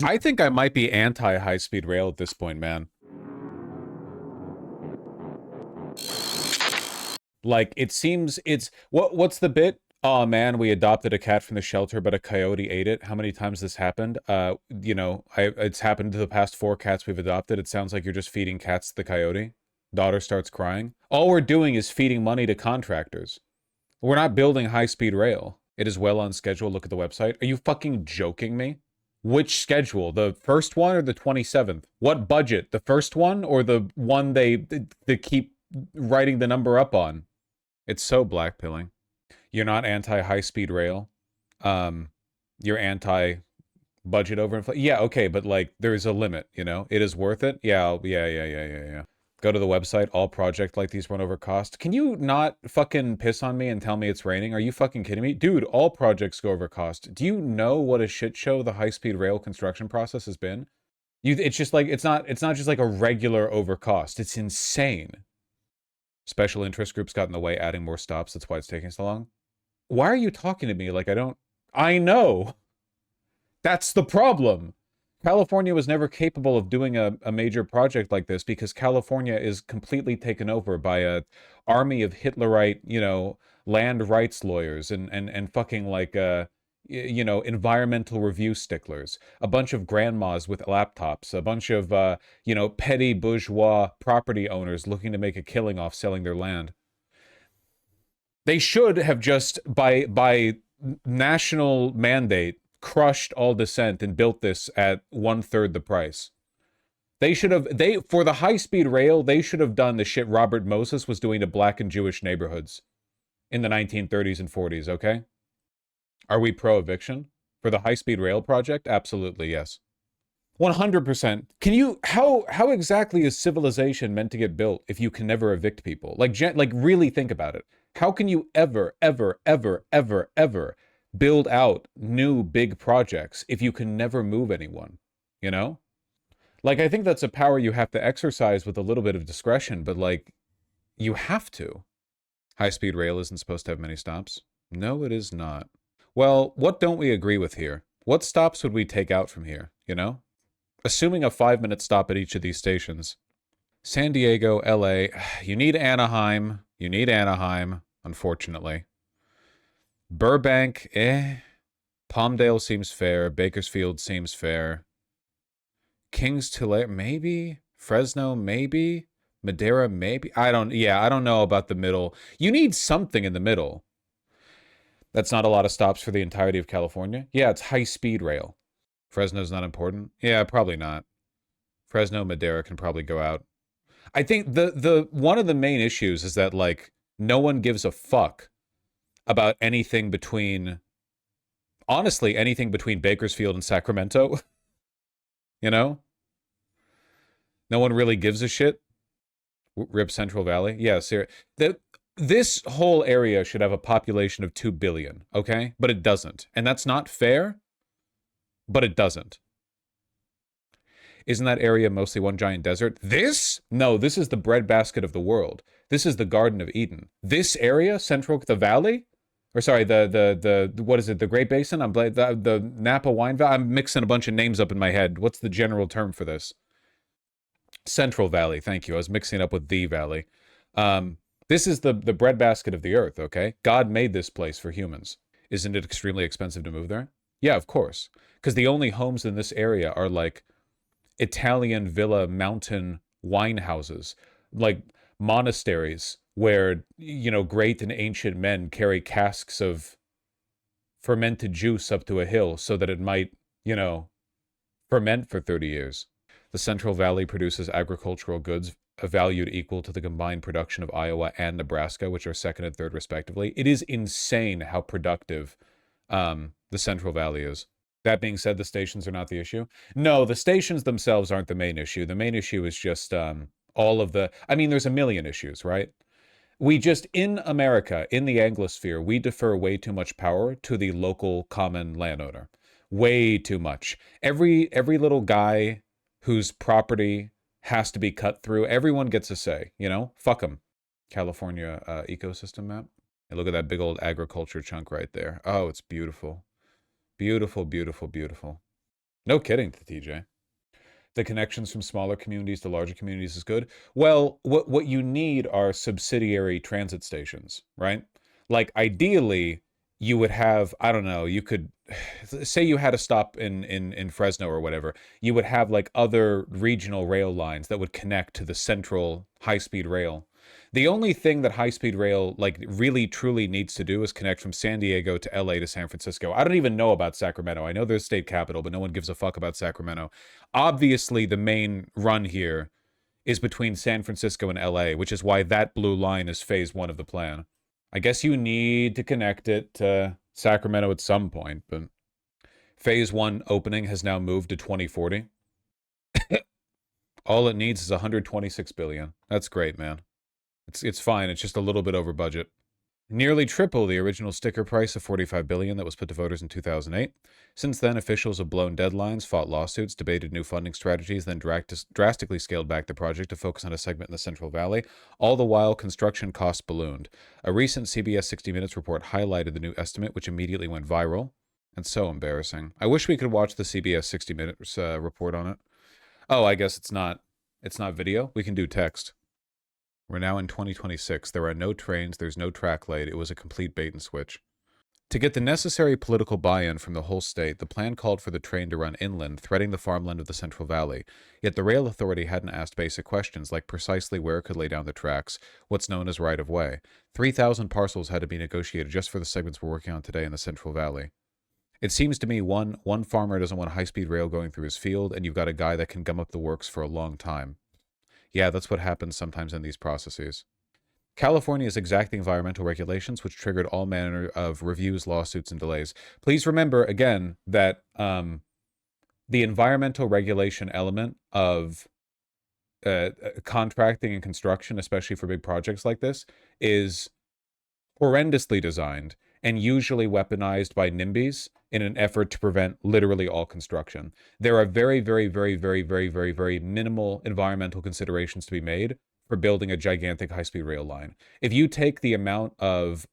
I think I might be anti-high-speed rail at this point, man. Like, it seems what's the bit? Oh man, we adopted a cat from the shelter, but a coyote ate it. How many times this happened? It's happened to the past 4 cats we've adopted. It sounds like you're just feeding cats to the coyote. Daughter starts crying. All we're doing is feeding money to contractors. We're not building high-speed rail. It is well on schedule. Look at the website. Are you fucking joking me? Which schedule? The first one or the 27th? What budget? The first one or the one they keep writing the number up on? It's so blackpilling. You're not anti-high-speed rail. Um, you're anti-budget overinflation. Yeah, okay, but like there's a limit, you know? It is worth it. Yeah, yeah. Go to the website. All projects like these run over cost. Can you not fucking piss on me and tell me it's raining? Are you fucking kidding me? Dude, all projects go over cost. Do you know what a shit show the high-speed rail construction process has been? It's just like, it's not just like a regular over cost. It's insane. Special interest groups got in the way, adding more stops. That's why it's taking so long. Why are you talking to me like I don't... I know! That's the problem! California was never capable of doing a major project like this because California is completely taken over by a army of Hitlerite, you know, land rights lawyers and fucking like, environmental review sticklers. A bunch of grandmas with laptops. A bunch of, petty bourgeois property owners looking to make a killing off selling their land. They should have just, by national mandate, crushed all dissent and built this at 1/3 the price. They should have, for the high-speed rail, they should have done the shit Robert Moses was doing to black and Jewish neighborhoods in the 1930s and 40s, okay? Are we pro-eviction? For the high-speed rail project? Absolutely, yes. 100%. Can you, how exactly is civilization meant to get built if you can never evict people? Like really think about it. How can you ever build out new big projects if you can never move anyone? You know? Like, I think that's a power you have to exercise with a little bit of discretion, but like, you have to. High-speed rail isn't supposed to have many stops. No, it is not. Well, what don't we agree with here? What stops would we take out from here, you know? Assuming a 5-minute stop at each of these stations. San Diego, LA, you need Anaheim. You need Anaheim, unfortunately. Burbank, Palmdale seems fair. Bakersfield seems fair. Kings Tulare, maybe. Fresno, maybe. Madera, maybe. I don't know about the middle. You need something in the middle. That's not a lot of stops for the entirety of California. Yeah, it's high-speed rail. Fresno's not important? Yeah, probably not. Fresno, Madera can probably go out. I think the one of the main issues is that like no one gives a fuck about anything between, honestly, anything between Bakersfield and Sacramento. You know? No one really gives a shit. Rip Central Valley. Yeah, this whole area should have a population of 2 billion, okay? But it doesn't. And that's not fair, but it doesn't. Isn't that area mostly one giant desert? This? No, this is the breadbasket of the world. This is the Garden of Eden. This area, Central, the Valley? Or sorry, what is it, the Great Basin? The Napa Wine Valley? I'm mixing a bunch of names up in my head. What's the general term for this? Central Valley, thank you. I was mixing it up with the Valley. This is the breadbasket of the earth, okay? God made this place for humans. Isn't it extremely expensive to move there? Yeah, of course. Because the only homes in this area are like Italian villa mountain wine houses, like monasteries where, you know, great and ancient men carry casks of fermented juice up to a hill so that it might, you know, ferment for 30 years. The Central Valley produces agricultural goods valued equal to the combined production of Iowa and Nebraska, which are second and third respectively. It is insane how productive the Central Valley is. That being said, the stations are not the issue. No, the stations themselves aren't the main issue. The main issue is just all of the... I mean, there's a million issues, right? We just, in America, in the Anglosphere, we defer way too much power to the local common landowner. Way too much. Every little guy whose property has to be cut through, everyone gets a say, you know? Fuck them. California ecosystem map. And look at that big old agriculture chunk right there. Oh, it's beautiful. Beautiful, beautiful, beautiful. No kidding, TJ. The connections from smaller communities to larger communities is good. Well, what you need are subsidiary transit stations, right? Like ideally, you would have, I don't know, you could say you had a stop in Fresno or whatever. You would have like other regional rail lines that would connect to the central high-speed rail. The only thing that high-speed rail like really truly needs to do is connect from San Diego to LA to San Francisco. I don't even know about Sacramento. I know there's state capital, but no one gives a fuck about Sacramento. Obviously, the main run here is between San Francisco and LA, which is why that blue line is phase one of the plan. I guess you need to connect it to Sacramento at some point, but phase one opening has now moved to 2040. All it needs is 126 billion. That's great, man. It's fine. It's just a little bit over budget. Nearly triple the original sticker price of $45 billion that was put to voters in 2008. Since then, officials have blown deadlines, fought lawsuits, debated new funding strategies, then drastically scaled back the project to focus on a segment in the Central Valley. All the while, construction costs ballooned. A recent CBS 60 Minutes report highlighted the new estimate, which immediately went viral. And so embarrassing. I wish we could watch the CBS 60 Minutes report on it. Oh, I guess it's not video. We can do text. We're now in 2026. There are no trains. There's no track laid. It was a complete bait and switch. To get the necessary political buy-in from the whole state, the plan called for the train to run inland, threading the farmland of the Central Valley. Yet the rail authority hadn't asked basic questions, like precisely where it could lay down the tracks, what's known as right-of-way. 3,000 parcels had to be negotiated just for the segments we're working on today in the Central Valley. It seems to me one farmer doesn't want high-speed rail going through his field, and you've got a guy that can gum up the works for a long time. Yeah, that's what happens sometimes in these processes. California's exacting environmental regulations, which triggered all manner of reviews, lawsuits, and delays. Please remember, again, that the environmental regulation element of contracting and construction, especially for big projects like this, is horrendously designed and usually weaponized by NIMBYs in an effort to prevent literally all construction. There are very, very, very, very, very, very, very minimal environmental considerations to be made for building a gigantic high-speed rail line. If you take the amount of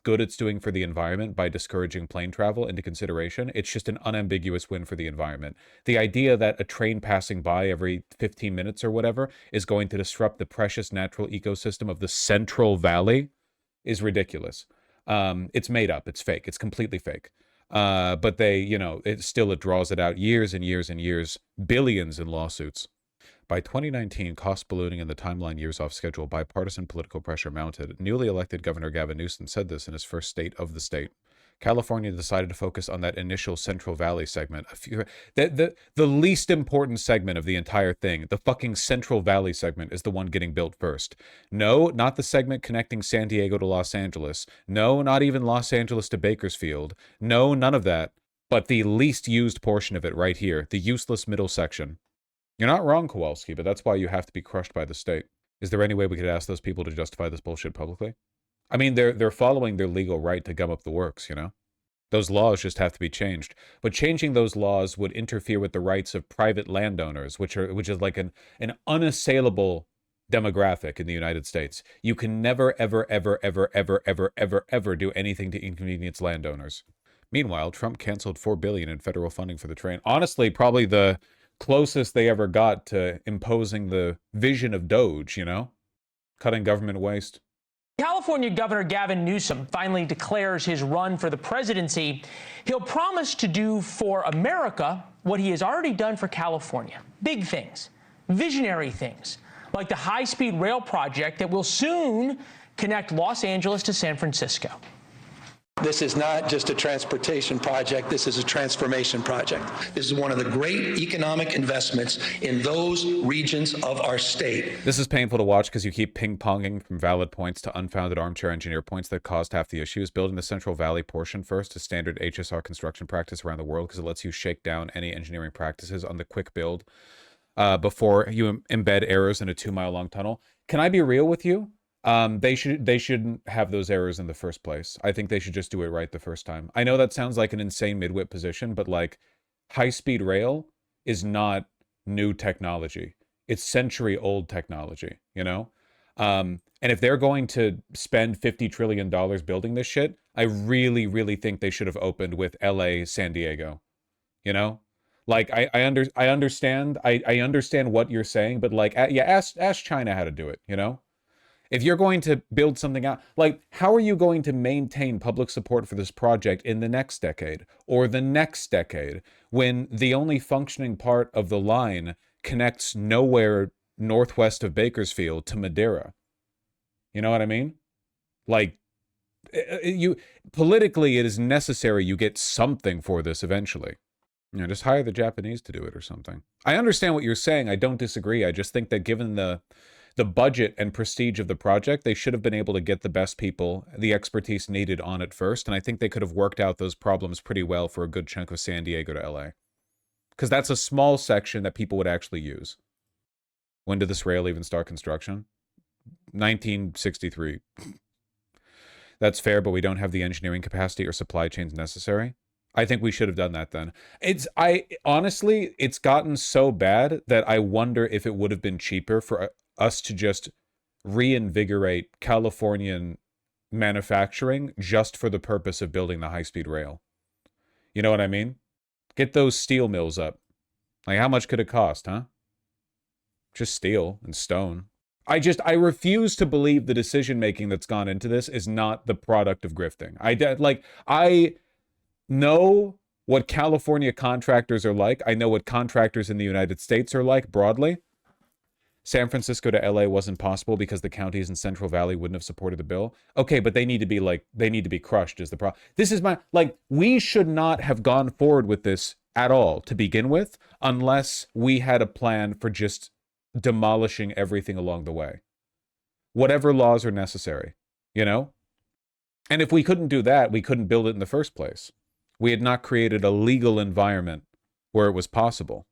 good it's doing for the environment by discouraging plane travel into consideration, it's just an unambiguous win for the environment. The idea that a train passing by every 15 minutes or whatever is going to disrupt the precious natural ecosystem of the Central Valley is ridiculous. It's made up. It's fake. It's completely fake. But they, it draws it out years and years and years, billions in lawsuits. By 2019, costs ballooning and the timeline years off schedule, bipartisan political pressure mounted. Newly elected Governor Gavin Newsom said this in his first State of the State. California decided to focus on that initial Central Valley segment. The least important segment of the entire thing, the fucking Central Valley segment, is the one getting built first. No, not the segment connecting San Diego to Los Angeles. No, not even Los Angeles to Bakersfield. No, none of that. But the least used portion of it right here, the useless middle section. You're not wrong, Kowalski, but that's why you have to be crushed by the state. Is there any way we could ask those people to justify this bullshit publicly? I mean, they're following their legal right to gum up the works, Those laws just have to be changed. But changing those laws would interfere with the rights of private landowners, which is like an unassailable demographic in the United States. You can never, ever, ever, ever, ever, ever, ever, ever do anything to inconvenience landowners. Meanwhile, Trump canceled $4 billion in federal funding for the train. Honestly, probably the closest they ever got to imposing the vision of Doge, Cutting government waste. California Governor Gavin Newsom finally declares his run for the presidency. He'll promise to do for America what he has already done for California. Big things, visionary things, like the high-speed rail project that will soon connect Los Angeles to San Francisco. This is not just a transportation project. This is a transformation project. This is one of the great economic investments in those regions of our state. This is painful to watch because you keep ping-ponging from valid points to unfounded armchair engineer points that caused half the issues. Building the Central Valley portion first is standard HSR construction practice around the world because it lets you shake down any engineering practices on the quick build before you embed errors in a 2-mile-long tunnel. Can I be real with you? They shouldn't have those errors in the first place. I think they should just do it right the first time. I know that sounds like an insane midwit position, but like high-speed rail is not new technology. It's century-old technology, And if they're going to spend $50 trillion building this shit, I really, really think they should have opened with LA, San Diego, Like I understand I understand what you're saying, but like yeah, ask China how to do it, you know? If you're going to build something out, like how are you going to maintain public support for this project in the next decade or the next decade when the only functioning part of the line connects nowhere northwest of Bakersfield to Madeira? You know what I mean? Like you politically it is necessary you get something for this eventually. You know, just hire the Japanese to do it or something. I understand what you're saying. I don't disagree. I just think that given the budget and prestige of the project, they should have been able to get the best people, the expertise needed on it first. And I think they could have worked out those problems pretty well for a good chunk of San Diego to LA. Because that's a small section that people would actually use. When did this rail even start construction? 1963. That's fair, but we don't have the engineering capacity or supply chains necessary. I think we should have done that then. Honestly, it's gotten so bad that I wonder if it would have been cheaper for us to just reinvigorate Californian manufacturing just for the purpose of building the high-speed rail. You know what I mean? Get those steel mills up. Like, how much could it cost, huh? Just steel and stone. I refuse to believe the decision-making that's gone into this is not the product of grifting. I know what California contractors are like. I know what contractors in the United States are like broadly. San Francisco to LA wasn't possible because the counties in Central Valley wouldn't have supported the bill. Okay, but they need to be crushed is the problem. This is we should not have gone forward with this at all to begin with unless we had a plan for just demolishing everything along the way. Whatever laws are necessary, you know? And if we couldn't do that, we couldn't build it in the first place. We had not created a legal environment where it was possible.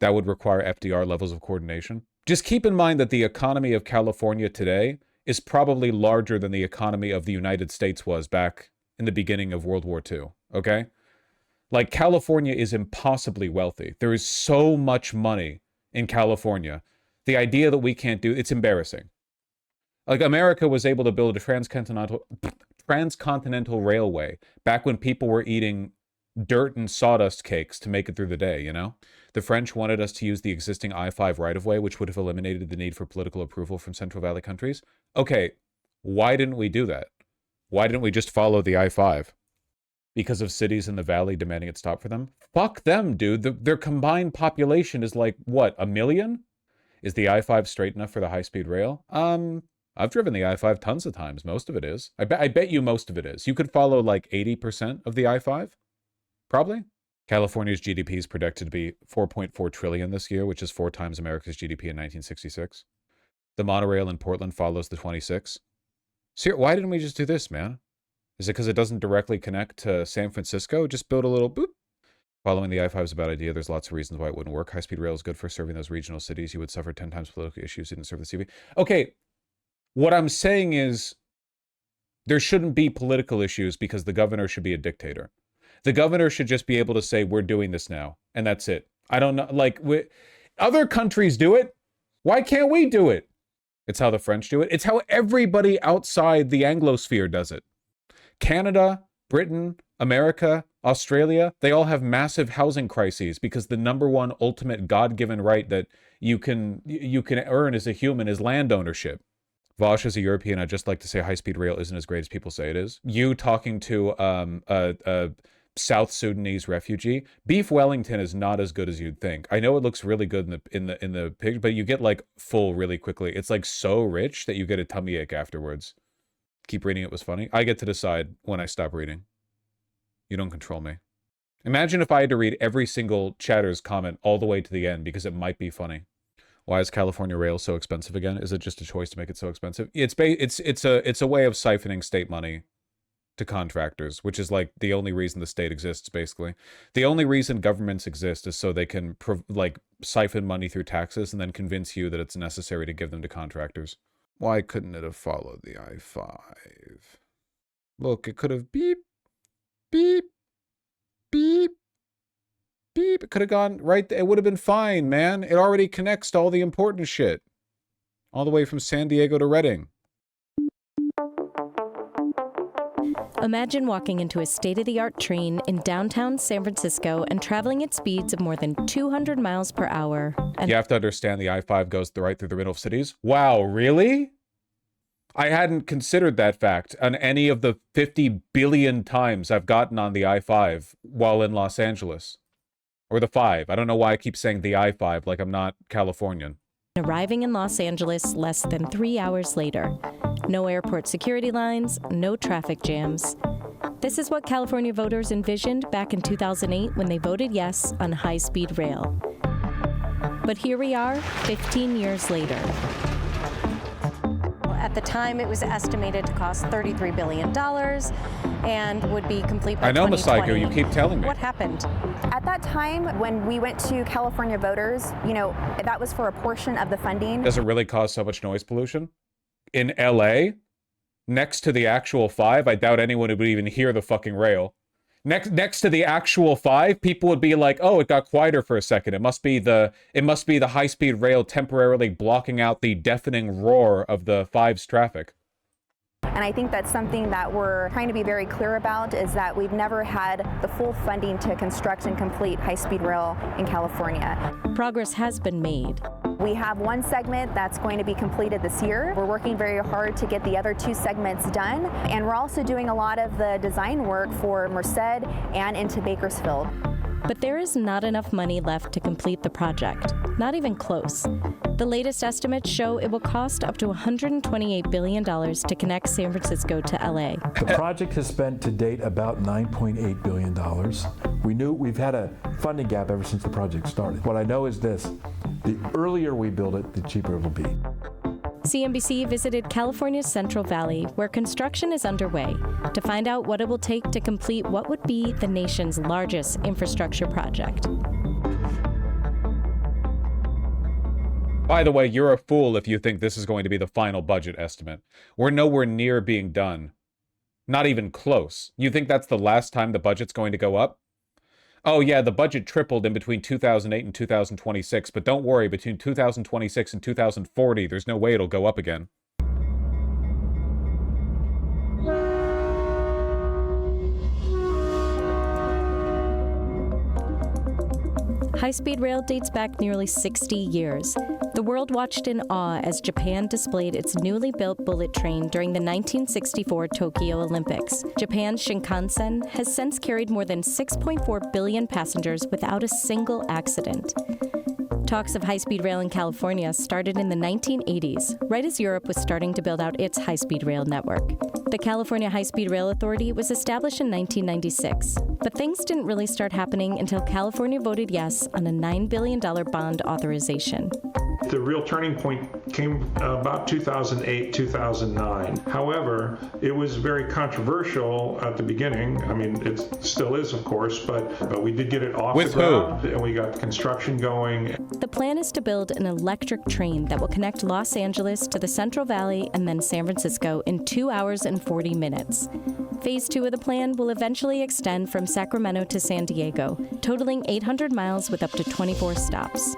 That would require FDR levels of coordination. Just keep in mind that the economy of California today is probably larger than the economy of the United States was back in the beginning of World War II, okay? Like, California is impossibly wealthy. There is so much money in California. The idea that we can't do it's embarrassing. Like, America was able to build a transcontinental railway back when people were eating dirt and sawdust cakes to make it through the day, you know? The French wanted us to use the existing I-5 right-of-way, which would have eliminated the need for political approval from Central Valley countries. Okay, why didn't we do that? Why didn't we just follow the I-5? Because of cities in the valley demanding it stop for them? Fuck them, dude. Their combined population is like, what, 1 million? Is the I-5 straight enough for the high-speed rail? I've driven the I-5 tons of times. Most of it is. I bet you most of it is. You could follow like 80% of the I-5? Probably. California's GDP is projected to be 4.4 trillion this year, which is 4 times America's GDP in 1966. The monorail in Portland follows the 26. So why didn't we just do this, man? Is it because it doesn't directly connect to San Francisco? Just build a little boop. Following the I-5 is a bad idea. There's lots of reasons why it wouldn't work. High-speed rail is good for serving those regional cities. You would suffer 10 times political issues. You didn't serve the CV. Okay, what I'm saying is there shouldn't be political issues because the governor should be a dictator. The governor should just be able to say, we're doing this now, and that's it. I don't know, like, other countries do it. Why can't we do it? It's how the French do it. It's how everybody outside the Anglosphere does it. Canada, Britain, America, Australia, they all have massive housing crises because the number one ultimate God-given right that you can earn as a human is land ownership. Vosh, as a European, I'd just like to say high-speed rail isn't as great as people say it is. You talking to a South Sudanese refugee, beef Wellington is not as good as you'd think. I know it looks really good in the picture, but you get like full really quickly. It's like so rich that you get a tummy ache afterwards. Keep reading it was funny. I get to decide when I stop reading. You don't control me. Imagine if I had to read every single chatter's comment all the way to the end because it might be funny. Why is California rail so expensive again? Is it just a choice to make it so expensive? It's a way of siphoning state money to contractors, which is like the only reason the state exists, basically. The only reason governments exist is so they can siphon money through taxes and then convince you that it's necessary to give them to contractors. Why couldn't it have followed the I-5? Look, it could have beep, beep, beep, beep. It could have gone right there. It would have been fine, man. It already connects to all the important shit. All the way from San Diego to Redding. Imagine walking into a state-of-the-art train in downtown San Francisco and traveling at speeds of more than 200 miles per hour. And You have to understand the I-5 goes right through the middle of cities. Wow, really? I hadn't considered that fact on any of the 50 billion times I've gotten on the I-5 while in Los Angeles. Or the 5. I don't know why I keep saying the I-5 like I'm not Californian. arriving in Los Angeles less than 3 hours later. No airport security lines, no traffic jams. This is what California voters envisioned back in 2008 when they voted yes on high-speed rail. But here we are, 15 years later. At the time, it was estimated to cost $33 billion and would be complete by 2020. I know, Masaiko, you keep telling me. What happened? At that time, when we went to California voters, that was for a portion of the funding. Does it really cause so much noise pollution? In LA, next to the actual 5, I doubt anyone would even hear the fucking rail. Next to the actual 5, people would be like, "Oh, it got quieter for a second. It must be the high-speed rail temporarily blocking out the deafening roar of the 5's traffic." And I think that's something that we're trying to be very clear about, is that we've never had the full funding to construct and complete high-speed rail in California. Progress has been made. We have one segment that's going to be completed this year. We're working very hard to get the other 2 segments done. And we're also doing a lot of the design work for Merced and into Bakersfield. But there is not enough money left to complete the project, not even close. The latest estimates show it will cost up to $128 billion to connect San Francisco to LA. The project has spent to date about $9.8 billion. We knew we've had a funding gap ever since the project started. What I know is this: the earlier we build it, the cheaper it will be. CNBC visited California's Central Valley, where construction is underway, to find out what it will take to complete what would be the nation's largest infrastructure project. By the way, you're a fool if you think this is going to be the final budget estimate. We're nowhere near being done. Not even close. You think that's the last time the budget's going to go up? Oh yeah, the budget tripled in between 2008 and 2026, but don't worry, between 2026 and 2040, there's no way it'll go up again. High-speed rail dates back nearly 60 years. The world watched in awe as Japan displayed its newly built bullet train during the 1964 Tokyo Olympics. Japan's Shinkansen has since carried more than 6.4 billion passengers without a single accident. Talks of high-speed rail in California started in the 1980s, right as Europe was starting to build out its high-speed rail network. The California High-Speed Rail Authority was established in 1996, but things didn't really start happening until California voted yes on a $9 billion bond authorization. The real turning point came about 2008, 2009. However, it was very controversial at the beginning. I mean, it still is, of course, but we did get it off With the ground, and we got construction going. The plan is to build an electric train that will connect Los Angeles to the Central Valley and then San Francisco in 2 hours and 40 minutes. Phase 2 of the plan will eventually extend from Sacramento to San Diego, totaling 800 miles with up to 24 stops.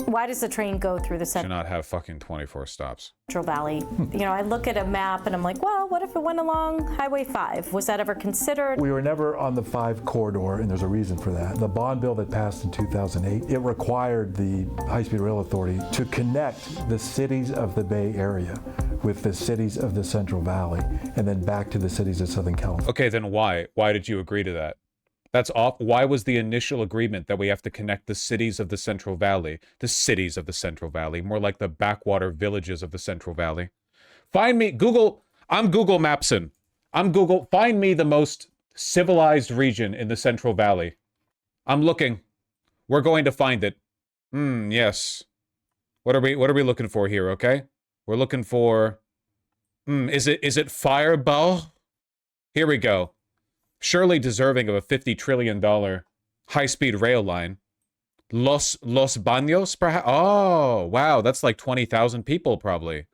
Why does the train go through the Should not have fucking 24 stops. Central Valley? I look at a map and I'm like, well, what if it went along Highway 5? Was that ever considered? We were never on the 5 corridor, and there's a reason for that. The bond bill that passed in 2008, it required the High-Speed Rail Authority to connect the cities of the Bay Area with the cities of the Central Valley, and then back to the cities of Southern California. Okay, then why? Why did you agree to that? That's off. Why was the initial agreement that we have to connect the cities of the Central Valley? The cities of the Central Valley, more like the backwater villages of the Central Valley. Find me, Google, I'm Google Mapsin. Find me the most civilized region in the Central Valley. I'm looking. We're going to find it. Yes. What are we looking for here, okay? We're looking for, is it Fireball? Here we go. Surely deserving of a $50 trillion high-speed rail line. Los Baños, perhaps? Oh, wow, that's like 20,000 people, probably.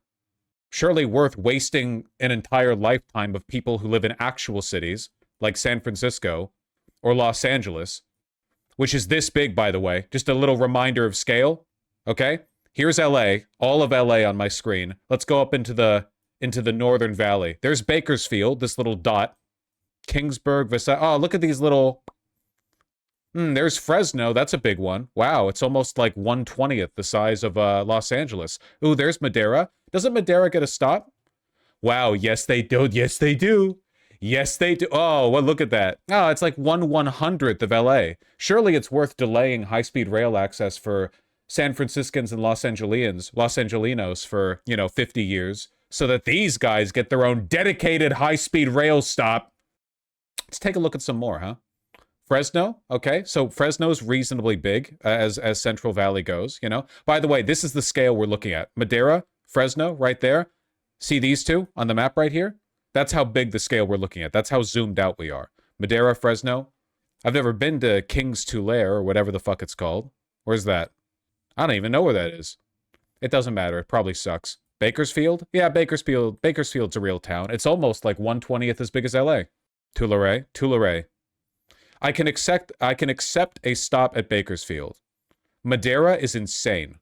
Surely worth wasting an entire lifetime of people who live in actual cities, like San Francisco or Los Angeles, which is this big, by the way. Just a little reminder of scale, okay? Here's LA, all of LA on my screen. Let's go up into the Northern Valley. There's Bakersfield, this little dot. Kingsburg, Versailles. Oh, look at these little... there's Fresno. That's a big one. Wow, it's almost like 1/20th the size of Los Angeles. Ooh, there's Madera. Doesn't Madera get a stop? Wow, yes they do. Yes they do. Yes they do. Oh, well, look at that. Oh, it's like 1/100th of LA. Surely it's worth delaying high-speed rail access for San Franciscans and Los Angelinos for, 50 years so that these guys get their own dedicated high-speed rail stop. Let's take a look at some more, huh? Fresno, okay, so Fresno's reasonably big as Central Valley goes, By the way, this is the scale we're looking at. Madera, Fresno, right there. See these two on the map right here? That's how big the scale we're looking at. That's how zoomed out we are. Madera, Fresno. I've never been to King's Tulare or whatever the fuck it's called. Where's that? I don't even know where that is. It doesn't matter. It probably sucks. Bakersfield? Yeah, Bakersfield. Bakersfield's a real town. It's almost like 1/20th as big as LA. Tulare. I can accept a stop at Bakersfield. Madera is insane.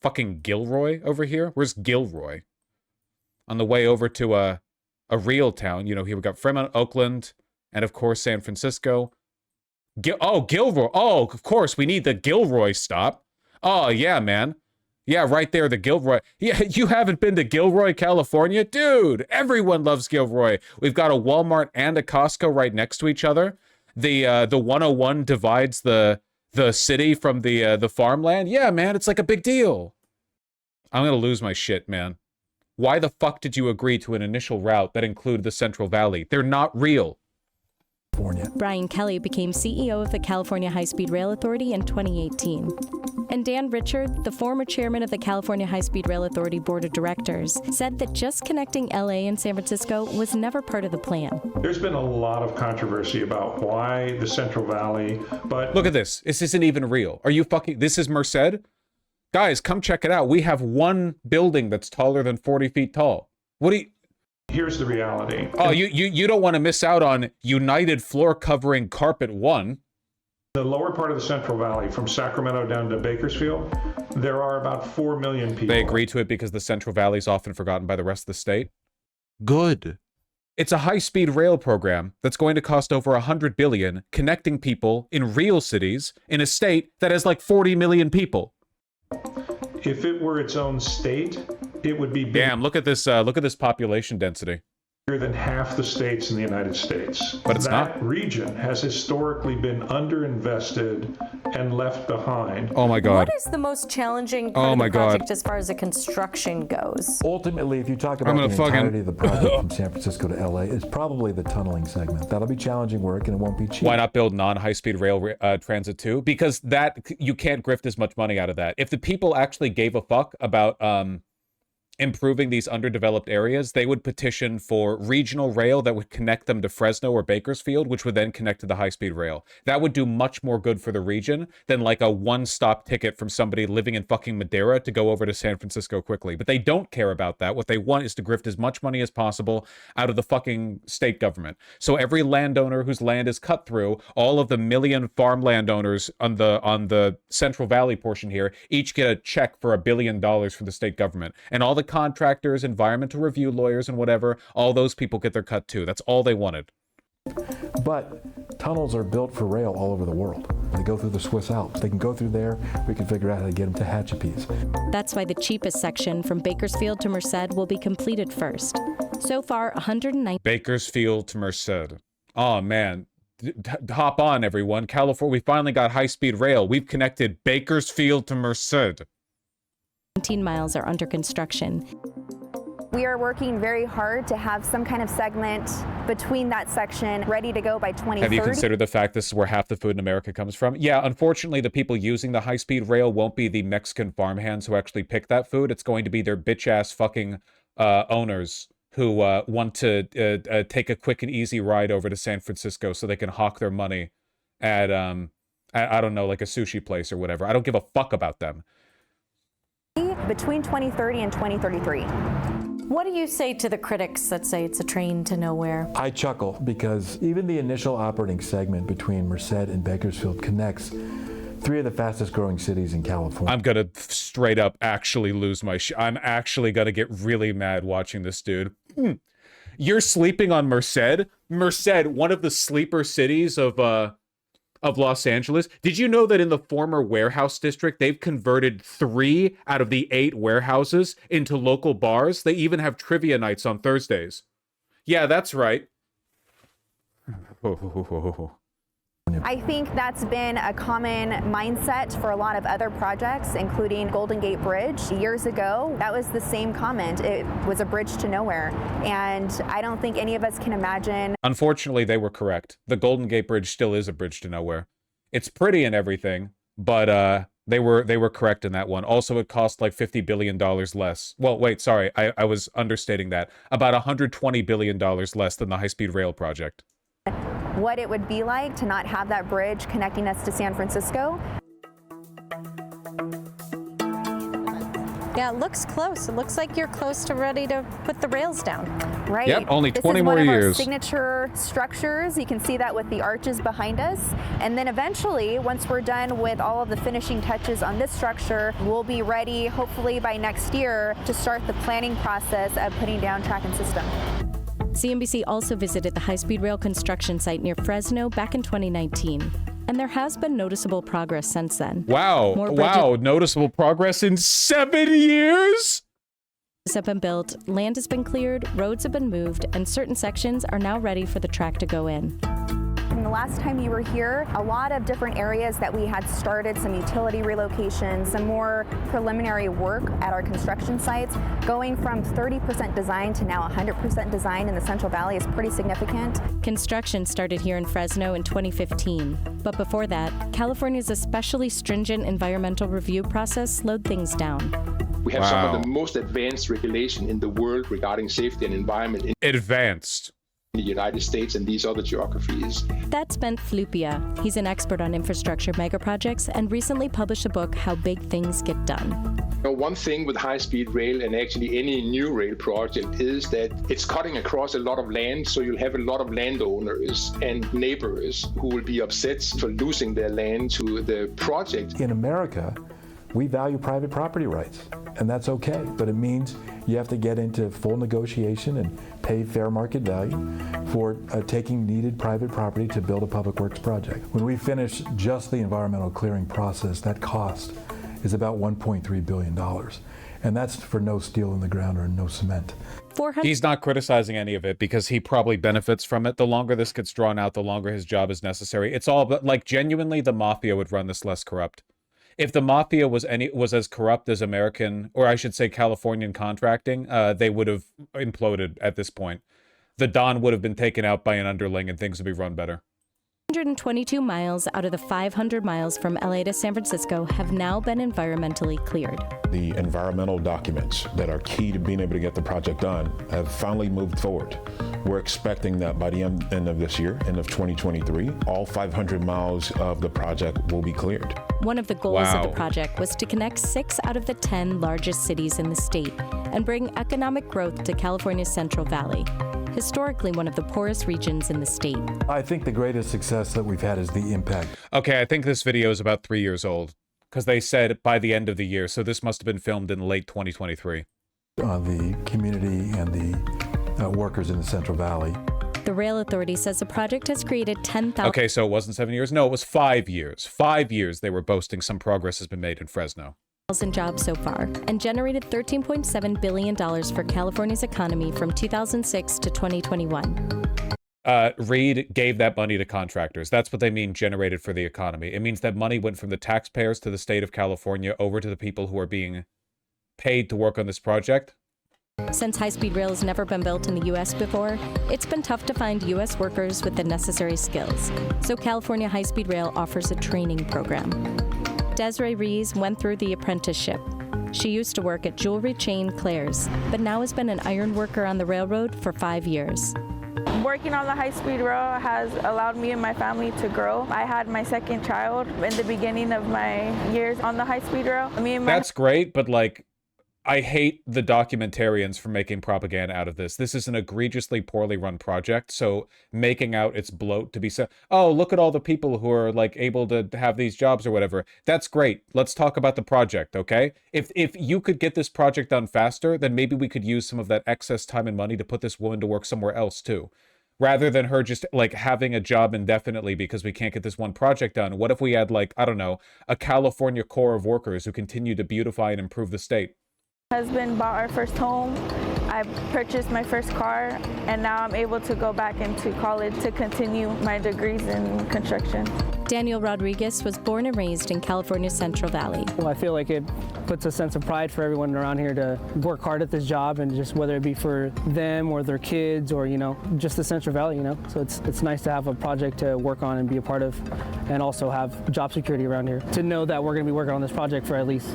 Fucking Gilroy over here? Where's Gilroy? On the way over to a real town. Here we got Fremont, Oakland, and of course San Francisco. Gilroy. Oh, of course, we need the Gilroy stop. Oh, yeah, man. Yeah, right there, the Gilroy. Yeah, you haven't been to Gilroy, California? Dude, everyone loves Gilroy. We've got a Walmart and a Costco right next to each other. The 101 divides the city from the farmland. Yeah, man, it's like a big deal. I'm gonna lose my shit, man. Why the fuck did you agree to an initial route that included the Central Valley? They're not real. Brian Kelly became CEO of the California High-Speed Rail Authority in 2018. And Dan Richard, the former chairman of the California High-Speed Rail Authority Board of Directors, said that just connecting LA and San Francisco was never part of the plan. There's been a lot of controversy about why the Central Valley, but... Look at this. This isn't even real. Are you fucking... This is Merced? Guys, come check it out. We have one building that's taller than 40 feet tall. What do you... Here's the reality. Oh, you don't want to miss out on United Floor Covering Carpet 1. The lower part of the Central Valley, from Sacramento down to Bakersfield, there are about 4 million people. They agree to it because the Central Valley is often forgotten by the rest of the state. Good. It's a high-speed rail program that's going to cost over $100 billion, connecting people in real cities in a state that has like 40 million people. If it were its own state, it would be big. Damn, look at this population density. Bigger than half the states in the United States. But it's not. That region has historically been underinvested and left behind. Oh my God. What is the most challenging part of the project as far as the construction goes? Ultimately, if you talk about the entirety of the project from San Francisco to LA, it's probably the tunneling segment. That'll be challenging work and it won't be cheap. Why not build non-high-speed rail transit too? Because that you can't grift as much money out of that. If the people actually gave a fuck about improving these underdeveloped areas, they would petition for regional rail that would connect them to Fresno or Bakersfield, which would then connect to the high-speed rail. That would do much more good for the region than like a one-stop ticket from somebody living in fucking Madera to go over to San Francisco quickly. But they don't care about that. What they want is to grift as much money as possible out of the fucking state government. So every landowner whose land is cut through, all of the million farm landowners on the Central Valley portion here, each get a check for $1 billion from the state government. And all the contractors, environmental review lawyers, and whatever, all those people get their cut too. That's all they wanted. But tunnels are built for rail all over the world. They go through the Swiss Alps. They can go through there. We can figure out how to get them to Hatchapees. That's why the cheapest section from Bakersfield to Merced will be completed first. So far, 109. Bakersfield to Merced. Oh man. Hop on, everyone. California, we finally got high-speed rail. We've connected Bakersfield to Merced. 19 miles are under construction. We are working very hard to have some kind of segment between that section ready to go by 2030. Have you considered the fact this is where half the food in America comes from? Yeah, unfortunately, the people using the high-speed rail won't be the Mexican farmhands who actually pick that food. It's going to be their bitch-ass fucking owners who want to take a quick and easy ride over to San Francisco so they can hawk their money at, I don't know, like a sushi place or whatever. I don't give a fuck about them. Between 2030 and 2033. What do you say to the critics that say it's a train to nowhere? I chuckle because even the initial operating segment between Merced and Bakersfield connects three of the fastest growing cities in California. I'm gonna straight up actually lose my I'm actually gonna get really mad watching this dude. You're sleeping on Merced? Merced, one of the sleeper cities of Los Angeles. Did you know that in the former warehouse district, they've converted 3 out of the 8 warehouses into local bars? They even have trivia nights on Thursdays. Yeah, that's right. I think that's been a common mindset for a lot of other projects, including Golden Gate Bridge. Years ago, that was the same comment. It was a bridge to nowhere. And I don't think any of us can imagine. Unfortunately, they were correct. The Golden Gate Bridge still is a bridge to nowhere. It's pretty and everything, but they were correct in that one. Also, it cost like $50 billion less. Well, wait, sorry, I was understating that. About $120 billion less than the high-speed rail project. What it would be like to not have that bridge connecting us to San Francisco. Yeah, it looks close. It looks like you're close to ready to put the rails down. Right. Yep, only 20 more years. This is one of our years. signature structures. You can see that with the arches behind us. And then eventually, once we're done with all of the finishing touches on this structure, we'll be ready, hopefully by next year, to start the planning process of putting down track and system. CNBC also visited the high-speed rail construction site near Fresno back in 2019. And there has been noticeable progress since then. Wow, wow, noticeable progress in 7 years? Have been built, land has been cleared, roads have been moved, and certain sections are now ready for the track to go in. From the last time you were here, a lot of different areas that we had started, some utility relocations, some more preliminary work at our construction sites, going from 30% design to now 100% design in the Central Valley is pretty significant. Construction started here in Fresno in 2015, but before that, California's especially stringent environmental review process slowed things down. We have some of the most advanced regulation in the world regarding safety and environment in Advanced. the United States and these other geographies. That's Bent Flupia. He's an expert on infrastructure megaprojects and recently published a book, How Big Things Get Done. One thing with high-speed rail and actually any new rail project is that it's cutting across a lot of land, so you'll have a lot of landowners and neighbors who will be upset for losing their land to the project. In America, we value private property rights, and that's okay, but it means you have to get into full negotiation and pay fair market value for taking needed private property to build a public works project. When we finish just the environmental clearing process, that cost is about $1.3 billion, and that's for no steel in the ground or no cement. He's not criticizing any of it because he probably benefits from it. The longer this gets drawn out, the longer his job is necessary. It's all but like genuinely the mafia would run this less corrupt. If the mafia was as corrupt as American, or I should say Californian contracting, they would have imploded at this point. The Don would have been taken out by an underling and things would be run better. 122 miles out of the 500 miles from LA to San Francisco have now been environmentally cleared. The environmental documents that are key to being able to get the project done have finally moved forward. We're expecting that by the end of this year, end of 2023, all 500 miles of the project will be cleared. One of the goals of the project was to connect 6 out of the 10 largest cities in the state and bring economic growth to California's Central Valley, historically one of the poorest regions in the state. I think the greatest success that we've had is the impact. Okay, I think this video is about 3 years old because they said by the end of the year, so this must have been filmed in late 2023. The community and the workers in the Central Valley. The Rail Authority says the project has created 10,000... Okay, so it wasn't 7 years? No, it was 5 years. 5 years they were boasting some progress has been made in Fresno. Jobs so far, and generated $13.7 billion for California's economy from 2006 to 2021. Reid gave that money to contractors. That's what they mean generated for the economy. It means that money went from the taxpayers to the state of California over to the people who are being paid to work on this project. Since high-speed rail has never been built in the U.S. before, it's been tough to find U.S. workers with the necessary skills. So California High-Speed Rail offers a training program. Desiree Rees went through the apprenticeship. She used to work at jewelry chain Claire's, but now has been an iron worker on the railroad for 5 years. Working on the high-speed rail has allowed me and my family to grow. I had my second child in the beginning of my years on the high-speed rail. That's great, but like, I hate the documentarians for making propaganda out of this. This is an egregiously poorly run project, so making out its bloat to be so, oh, look at all the people who are like able to have these jobs or whatever. That's great. Let's talk about the project, okay? If you could get this project done faster, then maybe we could use some of that excess time and money to put this woman to work somewhere else too. Rather than her just like having a job indefinitely because we can't get this one project done. What if we had like, I don't know, a California core of workers who continue to beautify and improve the state? Husband bought our first home. I purchased my first car, and now I'm able to go back into college to continue my degrees in construction. Daniel Rodriguez was born and raised in California's Central Valley. Well, I feel like it puts a sense of pride for everyone around here to work hard at this job, and just whether it be for them or their kids or, you know, just the Central Valley, you know. So it's nice to have a project to work on and be a part of, and also have job security around here. To know that we're going to be working on this project for at least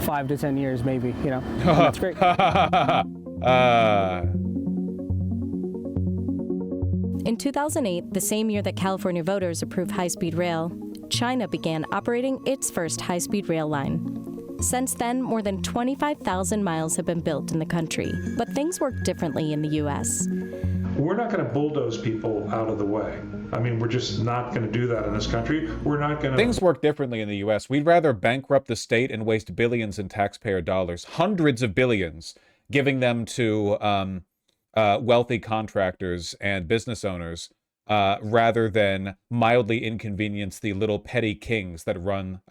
5 to 10 years, maybe, you know. That's great. In 2008, the same year that California voters approved high-speed rail, China began operating its first high-speed rail line. Since then, more than 25,000 miles have been built in the country, but things work differently in the U.S. We're not going to bulldoze people out of the way. I mean, we're just not going to do that in this country. We're not going to... Things work differently in the U.S. We'd rather bankrupt the state and waste billions in taxpayer dollars, hundreds of billions, giving them to wealthy contractors and business owners, rather than mildly inconvenience the little petty kings that run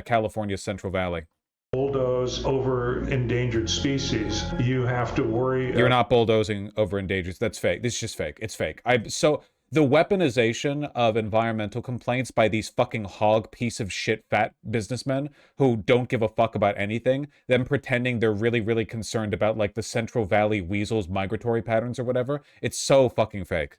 California's Central Valley. Bulldoze over endangered species. You have to worry... You're not bulldozing over endangered. That's fake. This is just fake. It's fake. So the weaponization of environmental complaints by these fucking hog piece of shit fat businessmen who don't give a fuck about anything, them pretending they're really, really concerned about like the Central Valley weasels' migratory patterns or whatever, it's so fucking fake.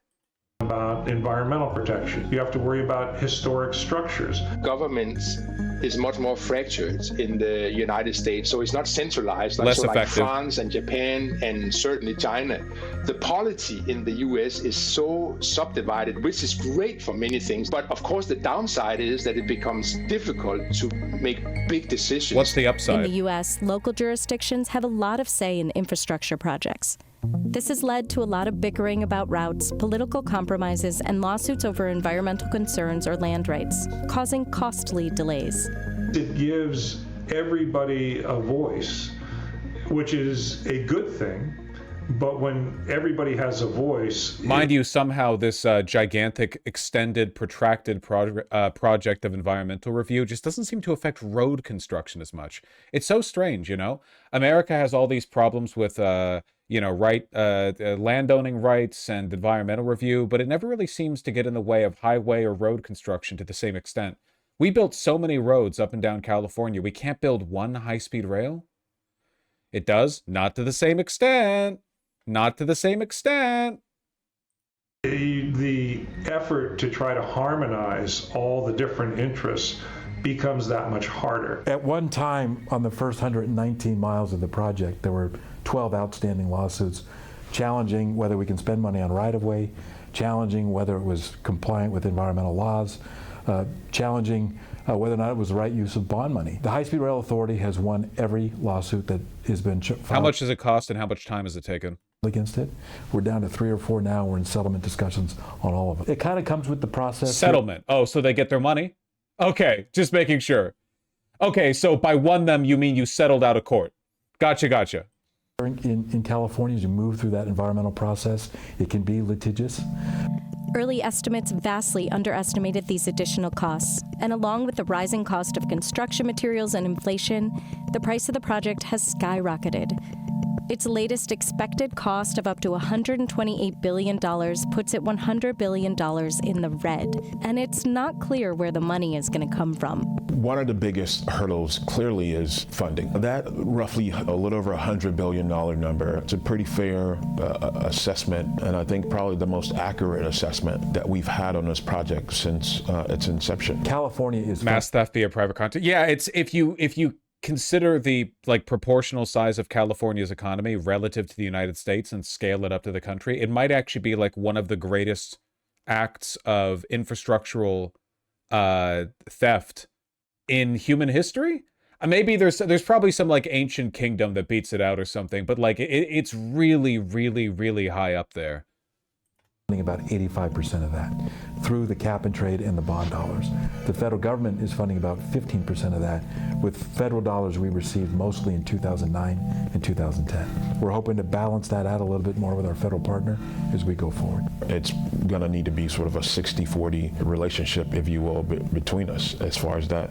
About environmental protection. You have to worry about historic structures. Governments is much more fractured in the United States, so it's not centralized like France and Japan and certainly China. The polity in the US is so subdivided, which is great for many things, but of course the downside is that it becomes difficult to make big decisions. What's the upside? In the US, local jurisdictions have a lot of say in infrastructure projects. This has led to a lot of bickering about routes, political compromises, and lawsuits over environmental concerns or land rights, causing costly delays. It gives everybody a voice, which is a good thing, but when everybody has a voice... Mind you, somehow this gigantic, extended, protracted project of environmental review just doesn't seem to affect road construction as much. It's so strange, you know? America has all these problems with... landowning rights and environmental review, but it never really seems to get in the way of highway or road construction to the same extent. We built so many roads up and down California, we can't build one high-speed rail? It does, not to the same extent. Not to the same extent. The effort to try to harmonize all the different interests becomes that much harder. At one time, on the first 119 miles of the project, there were 12 outstanding lawsuits challenging whether we can spend money on right-of-way, challenging whether it was compliant with environmental laws, challenging whether or not it was the right use of bond money. The High-Speed Rail Authority has won every lawsuit that has been filed. How much does it cost and how much time has it taken? Against it. We're down to 3 or 4 now. We're in settlement discussions on all of it. It kind of comes with the process. Settlement. Oh, so they get their money? Okay, just making sure. Okay, so by won them, you mean you settled out of court. Gotcha. In California, as you move through that environmental process, it can be litigious. Early estimates vastly underestimated these additional costs, and along with the rising cost of construction materials and inflation, the price of the project has skyrocketed. Its latest expected cost of up to $128 billion puts it $100 billion in the red, and it's not clear where the money is going to come from. One of the biggest hurdles clearly is funding. That roughly a little over $100 billion number, it's a pretty fair assessment, and I think probably the most accurate assessment that we've had on this project since its inception. California is mass theft via private contract. Yeah, it's if you consider the proportional size of California's economy relative to the United States and scale it up to the country, it might actually be like one of the greatest acts of infrastructural theft in human history. Maybe there's probably some like ancient kingdom that beats it out or something, but like it's really, really, really high up there. About 85% of that through the cap and trade and the bond dollars. The federal government is funding about 15% of that with federal dollars we received mostly in 2009 and 2010. We're hoping to balance that out a little bit more with our federal partner as we go forward. It's going to need to be sort of a 60-40 relationship, if you will, between us as far as that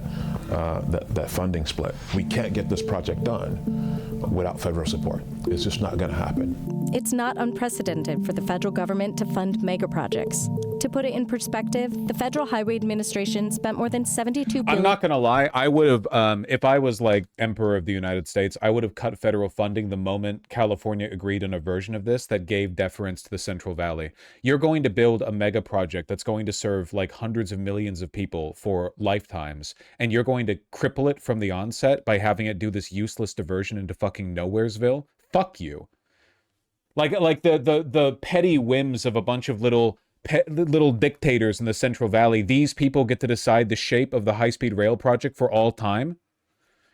funding split. We can't get this project done without federal support. It's just not going to happen. It's not unprecedented for the federal government to fund mega projects. To put it in perspective, the Federal Highway Administration spent more than $72 billion. I'm not going to lie. I would have, if I was like Emperor of the United States, I would have cut federal funding the moment California agreed on a version of this that gave deference to the Central Valley. You're going to build a mega project that's going to serve like hundreds of millions of people for lifetimes, and you're going to cripple it from the onset by having it do this useless diversion into fucking Nowheresville? Fuck you. Like the petty whims of a bunch of little dictators in the Central Valley. These people get to decide the shape of the high-speed rail project for all time.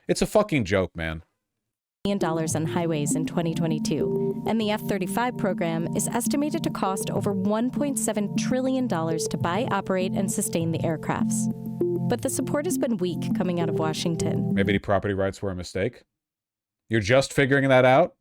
It's a fucking joke, man. $1 billion on highways in 2022, and the F-35 program is estimated to cost over $1.7 trillion to buy, operate, and sustain the aircrafts. But the support has been weak coming out of Washington. Maybe the property rights were a mistake? You're just figuring that out?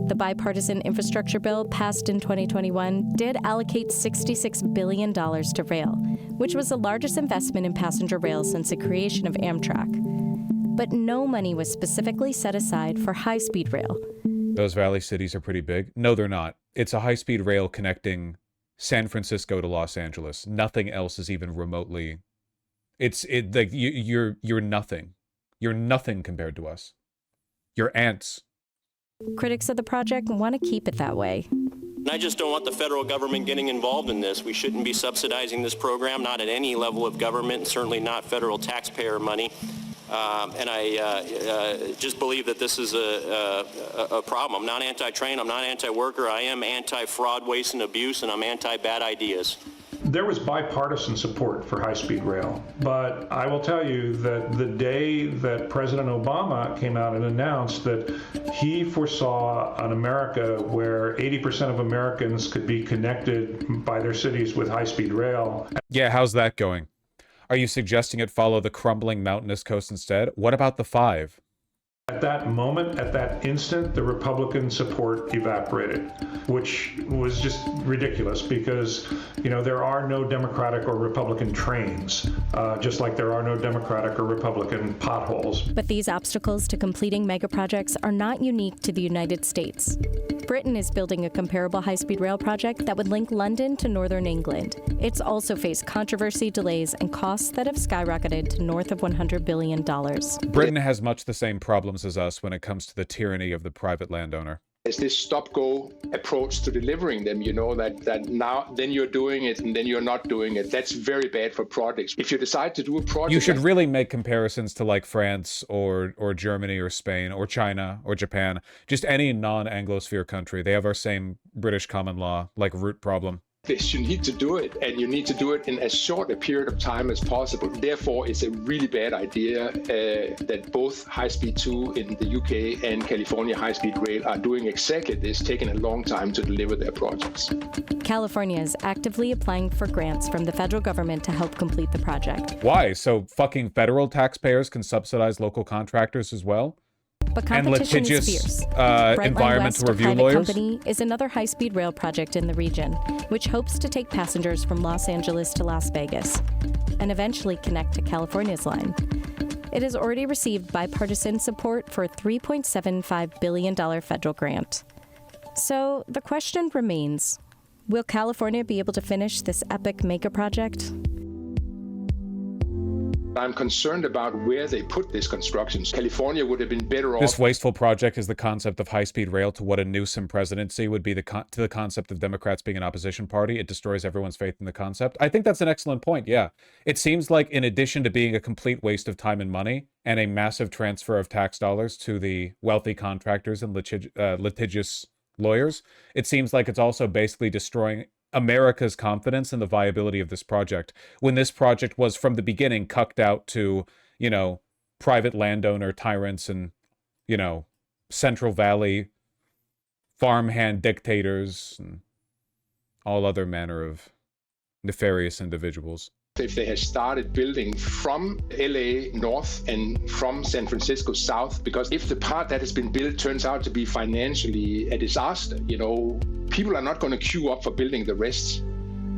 The bipartisan infrastructure bill passed in 2021 did allocate $66 billion to rail, which was the largest investment in passenger rail since the creation of Amtrak. But no money was specifically set aside for high-speed rail. Those valley cities are pretty big. No, they're not. It's a high-speed rail connecting San Francisco to Los Angeles. Nothing else is even remotely. Like you're nothing. You're nothing compared to us. You're ants. Critics of the project want to keep it that way. I just don't want the federal government getting involved in this. We shouldn't be subsidizing this program, not at any level of government, and certainly not federal taxpayer money. And I just believe that this is a problem. I'm not anti-train, I'm not anti-worker, I am anti-fraud, waste, and abuse, and I'm anti-bad ideas. There was bipartisan support for high-speed rail, but I will tell you that the day that President Obama came out and announced that he foresaw an America where 80% of Americans could be connected by their cities with high-speed rail. Yeah, how's that going? Are you suggesting it follow the crumbling mountainous coast instead? What about the 5? At that moment, at that instant, the Republican support evaporated, which was just ridiculous because, you know, there are no Democratic or Republican trains, just like there are no Democratic or Republican potholes. But these obstacles to completing megaprojects are not unique to the United States. Britain is building a comparable high-speed rail project that would link London to northern England. It's also faced controversy, delays, and costs that have skyrocketed to north of $100 billion. Britain has much the same problems as us when it comes to the tyranny of the private landowner. It's this stop-go approach to delivering them, you know, that now, then you're doing it, and then you're not doing it. That's very bad for projects. If you decide to do a project... You should really make comparisons to like France or Germany or Spain or China or Japan. Just any non-Anglosphere country. They have our same British common law, like root problem. You need to do it, and you need to do it in as short a period of time as possible. Therefore, it's a really bad idea that both High Speed 2 in the UK and California High Speed Rail are doing exactly this, taking a long time to deliver their projects. California is actively applying for grants from the federal government to help complete the project. Why? So fucking federal taxpayers can subsidize local contractors as well? But competition is fierce. Environmental review lawyers Company is another high-speed rail project in the region, which hopes to take passengers from Los Angeles to Las Vegas and eventually connect to California's line. It has already received bipartisan support for a $3.75 billion federal grant. So the question remains, will California be able to finish this epic mega project? I'm concerned about where they put this construction. California would have been better off. This wasteful project is the concept of high-speed rail to what a Newsom presidency would be to the concept of Democrats being an opposition party. It destroys everyone's faith in the concept. I think that's an excellent point, yeah. It seems like in addition to being a complete waste of time and money and a massive transfer of tax dollars to the wealthy contractors and litigious lawyers, it seems like it's also basically destroying America's confidence in the viability of this project, when this project was from the beginning cucked out to, you know, private landowner tyrants and, you know, Central Valley farmhand dictators and all other manner of nefarious individuals. If they had started building from LA north and from San Francisco south, because if the part that has been built turns out to be financially a disaster, you know, people are not going to queue up for building the rest.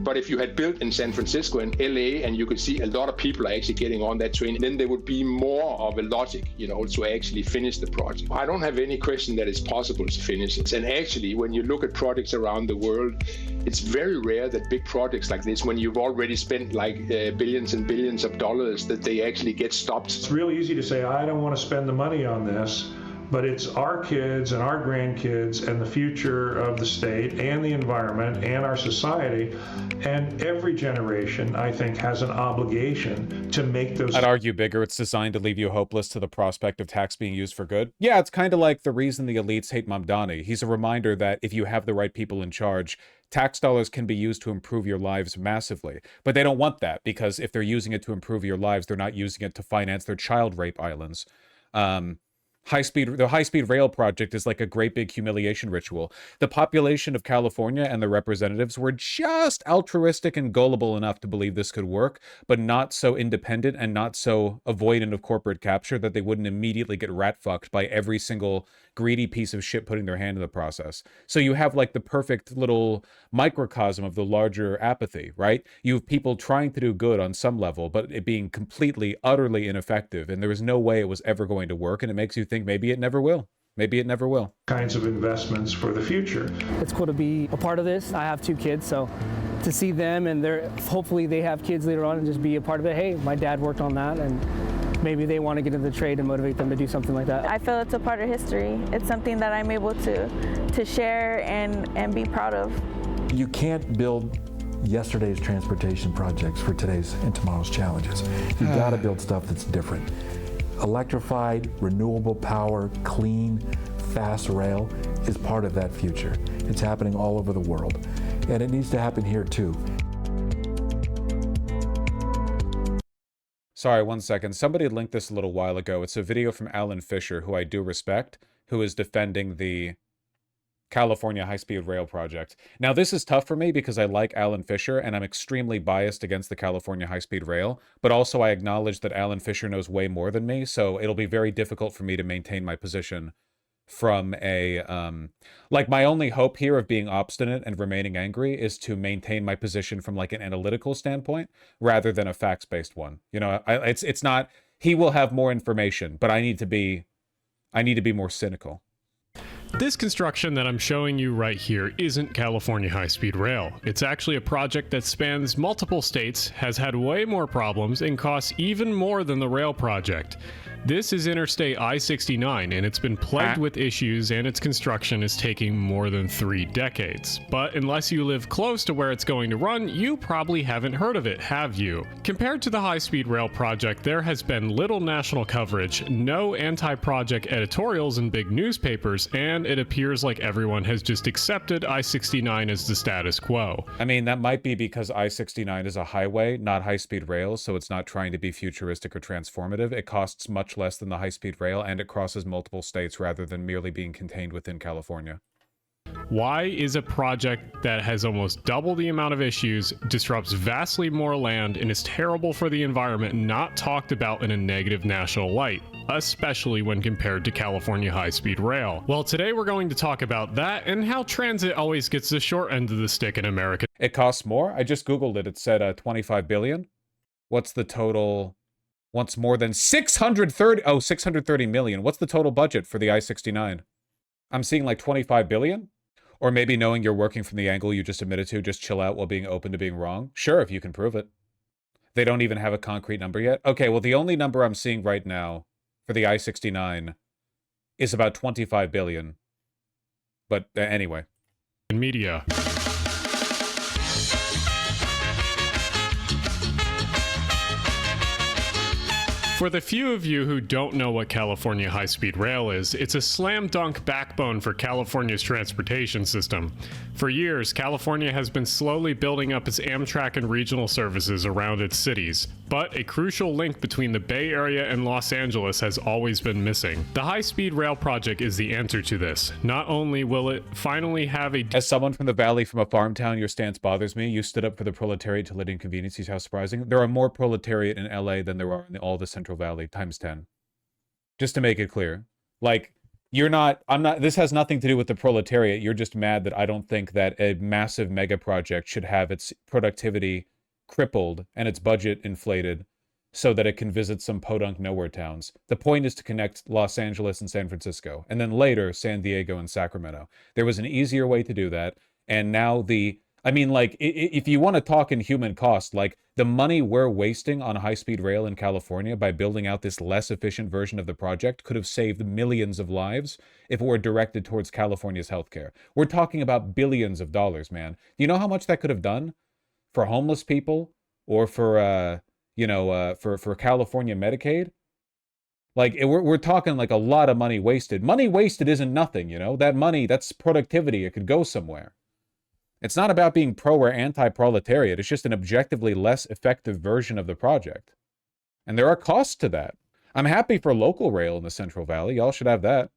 But if you had built in San Francisco and LA and you could see a lot of people are actually getting on that train, then there would be more of a logic, you know, to actually finish the project. I don't have any question that it's possible to finish it. And actually, when you look at projects around the world, it's very rare that big projects like this, when you've already spent like billions and billions of dollars, that they actually get stopped. It's real easy to say, I don't want to spend the money on this. But it's our kids and our grandkids and the future of the state and the environment and our society. And every generation, I think, has an obligation to make those... I'd argue bigger. It's designed to leave you hopeless to the prospect of tax being used for good. Yeah, it's kind of like the reason the elites hate Mamdani. He's a reminder that if you have the right people in charge, tax dollars can be used to improve your lives massively. But they don't want that, because if they're using it to improve your lives, they're not using it to finance their child rape islands. The high-speed rail project is like a great big humiliation ritual. The population of California and the representatives were just altruistic and gullible enough to believe this could work, but not so independent and not so avoidant of corporate capture that they wouldn't immediately get rat-fucked by every single greedy piece of shit putting their hand in the process. So you have like the perfect little microcosm of the larger apathy, right? You have people trying to do good on some level, but it being completely, utterly ineffective, and there was no way it was ever going to work, and it makes you think maybe it never will. Maybe it never will. Kinds of investments for the future. It's cool to be a part of this. I have 2 kids, so to see them and hopefully they have kids later on and just be a part of it. Hey, my dad worked on that, and maybe they want to get into the trade and motivate them to do something like that. I feel it's a part of history. It's something that I'm able to share and be proud of. You can't build yesterday's transportation projects for today's and tomorrow's challenges. You got to build stuff that's different. Electrified, renewable power, clean, fast rail is part of that future. It's happening all over the world, and it needs to happen here too. Sorry, 1 second. Somebody linked this a little while ago. It's a video from Alan Fisher, who I do respect, who is defending the California high-speed rail project. Now, this is tough for me because I like Alan Fisher, and I'm extremely biased against the California high-speed rail, but also I acknowledge that Alan Fisher knows way more than me, so it'll be very difficult for me to maintain my position from a... like, my only hope here of being obstinate and remaining angry is to maintain my position from, like, an analytical standpoint, rather than a facts-based one. You know, it's not... He will have more information, but I need to be more cynical. This construction that I'm showing you right here isn't California high-speed rail. It's actually a project that spans multiple states, has had way more problems, and costs even more than the rail project. This is Interstate I-69, and it's been plagued with issues, and its construction is taking more than 3 decades. But unless you live close to where it's going to run, you probably haven't heard of it, have you? Compared to the high-speed rail project, there has been little national coverage, no anti-project editorials in big newspapers, and it appears like everyone has just accepted I-69 as the status quo. I mean, that might be because I-69 is a highway, not high-speed rail, so it's not trying to be futuristic or transformative. It costs much less than the high-speed rail, and it crosses multiple states rather than merely being contained within California. Why is a project that has almost double the amount of issues, disrupts vastly more land, and is terrible for the environment not talked about in a negative national light, especially when compared to California high-speed rail? Well, today we're going to talk about that and how transit always gets the short end of the stick in America. It costs more? I just Googled it. It said $25 billion. What's the total? What's more than 630? Oh, 630 million. What's the total budget for the I-69? I'm seeing like 25 billion? Or maybe knowing you're working from the angle you just admitted to, just chill out while being open to being wrong? Sure, if you can prove it. They don't even have a concrete number yet? Okay, well, the only number I'm seeing right now for the I-69 is about 25 billion. But anyway. Media. For the few of you who don't know what California high-speed rail is, it's a slam dunk backbone for California's transportation system. For years, California has been slowly building up its Amtrak and regional services around its cities, but a crucial link between the Bay Area and Los Angeles has always been missing. The high-speed rail project is the answer to this. Not only will it finally have a... As someone from the valley, from a farm town, your stance bothers me. You stood up for the proletariat to let inconveniences. How surprising. There are more proletariat in LA than there are in all the Central Valley, times 10. Just to make it clear. Like, this has nothing to do with the proletariat. You're just mad that I don't think that a massive mega project should have its productivity crippled and its budget inflated so that it can visit some podunk nowhere towns. The point is to connect Los Angeles and San Francisco, and then later San Diego and Sacramento. There was an easier way to do that, and now if you want to talk in human cost, like the money we're wasting on high-speed rail in California by building out this less efficient version of the project could have saved millions of lives if it were directed towards California's healthcare. We're talking about billions of dollars, man. Do you know how much that could have done for homeless people or for California Medicaid? Like, we're talking like a lot of money wasted. Money wasted isn't nothing, That money, that's productivity. It could go somewhere. It's not about being pro or anti-proletariat. It's just an objectively less effective version of the project. And there are costs to that. I'm happy for local rail in the Central Valley. Y'all should have that.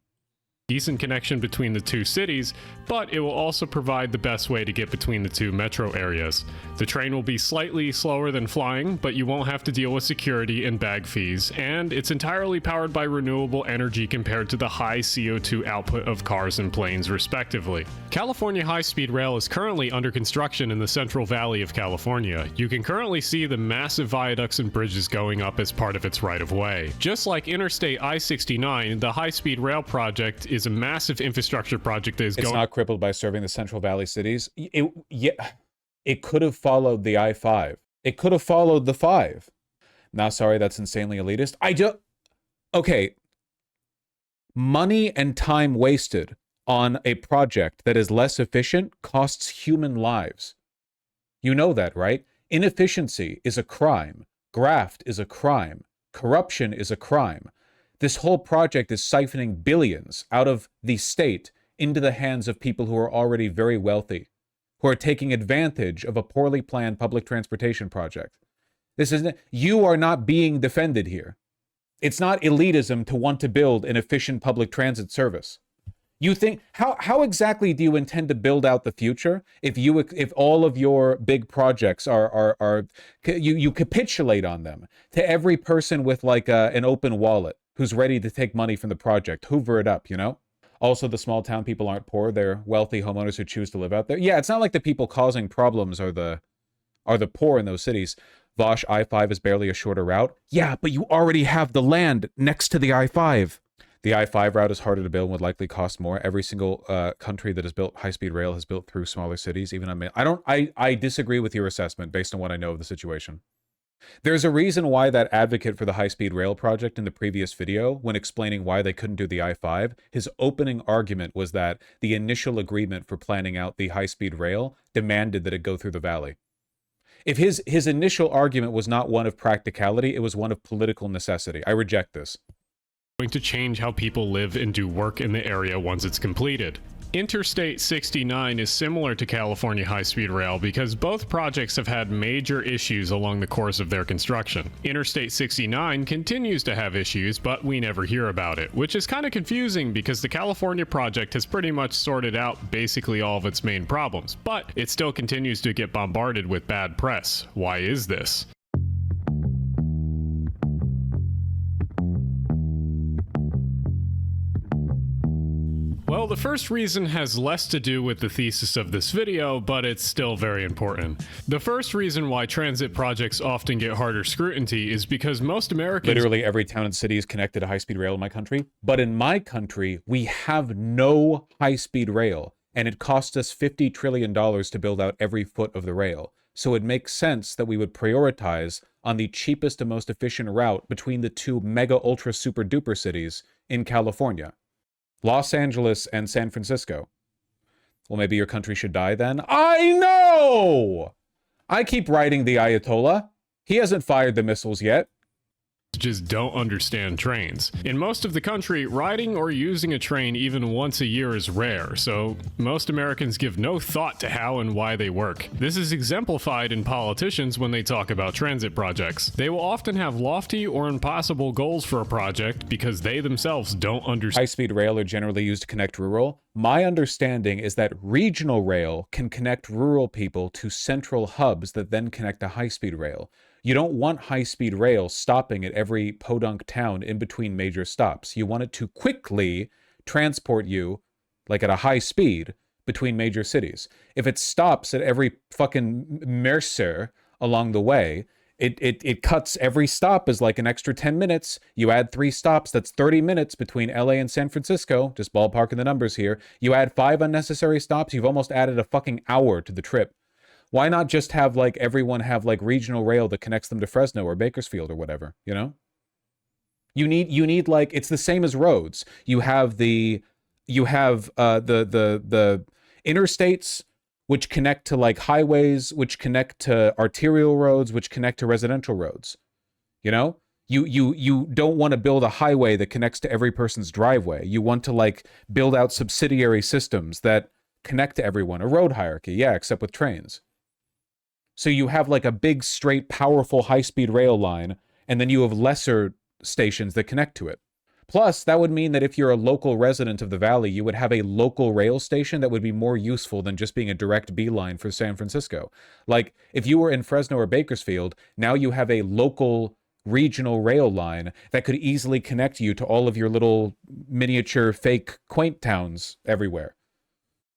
Decent connection between the two cities, but it will also provide the best way to get between the two metro areas. The train will be slightly slower than flying, but you won't have to deal with security and bag fees, and it's entirely powered by renewable energy compared to the high CO2 output of cars and planes, respectively. California high-speed rail is currently under construction in the Central Valley of California. You can currently see the massive viaducts and bridges going up as part of its right-of-way. Just like Interstate I-69, the high-speed rail project is a massive infrastructure project that is It's not crippled by serving the Central Valley cities. It could have followed the I-5. It could have followed the 5. Now, sorry, that's insanely elitist. Okay. Money and time wasted on a project that is less efficient costs human lives. You know that, right? Inefficiency is a crime. Graft is a crime. Corruption is a crime. This whole project is siphoning billions out of the state into the hands of people who are already very wealthy, who are taking advantage of a poorly planned public transportation project. You are not being defended here. It's not elitism to want to build an efficient public transit service. You think, how exactly do you intend to build out the future if all of your big projects you capitulate on them to every person with like an open wallet who's ready to take money from the project, hoover it up, Also, the small town people aren't poor. They're wealthy homeowners who choose to live out there. Yeah, it's not like the people causing problems are the poor in those cities. Vosh, I-5 is barely a shorter route. Yeah, but you already have the land next to the I-5. The I-5 route is harder to build and would likely cost more. Every single country that has built high-speed rail has built through smaller cities. I disagree with your assessment based on what I know of the situation. There's a reason why that advocate for the high-speed rail project in the previous video, when explaining why they couldn't do the I-5, his opening argument was that the initial agreement for planning out the high-speed rail demanded that it go through the valley. If his initial argument was not one of practicality, it was one of political necessity. I reject this. Going to change how people live and do work in the area once it's completed. Interstate 69 is similar to California high-speed rail because both projects have had major issues along the course of their construction. Interstate 69 continues to have issues, but we never hear about it, which is kind of confusing because the California project has pretty much sorted out basically all of its main problems, but it still continues to get bombarded with bad press. Why is this? Well, the first reason has less to do with the thesis of this video, but it's still very important. The first reason why transit projects often get harder scrutiny is because most Americans... Literally every town and city is connected to high-speed rail in my country. But in my country, we have no high-speed rail, and it costs us $50 trillion to build out every foot of the rail. So it makes sense that we would prioritize on the cheapest and most efficient route between the two mega ultra super duper cities in California. Los Angeles and San Francisco. Well, maybe your country should die then? I know! I keep writing the Ayatollah. He hasn't fired the missiles yet. just don't understand trains. In most of the country, riding or using a train even once a year is rare, so most Americans give no thought to how and why they work. This is exemplified in politicians when they talk about transit projects. They will often have lofty or impossible goals for a project because they themselves don't understand. High-speed rail are generally used to connect rural. My understanding is that regional rail can connect rural people to central hubs that then connect to high-speed rail. You don't want high-speed rail stopping at every podunk town in between major stops. You want it to quickly transport you, like at a high speed, between major cities. If it stops at every fucking Mercer along the way, it cuts every stop is like an extra 10 minutes. You add 3 stops, that's 30 minutes between LA and San Francisco. Just ballparking the numbers here. You add 5 unnecessary stops, you've almost added a fucking hour to the trip. Why not just have like everyone have like regional rail that connects them to Fresno or Bakersfield or whatever, you know? You need like, it's the same as roads. You have the interstates, which connect to like highways, which connect to arterial roads, which connect to residential roads. You know? You don't want to build a highway that connects to every person's driveway. You want to like build out subsidiary systems that connect to everyone. A road hierarchy, yeah, except with trains. So you have like a big, straight, powerful high-speed rail line, and then you have lesser stations that connect to it. Plus, that would mean that if you're a local resident of the valley, you would have a local rail station that would be more useful than just being a direct beeline for San Francisco. Like, if you were in Fresno or Bakersfield, now you have a local regional rail line that could easily connect you to all of your little miniature fake quaint towns everywhere.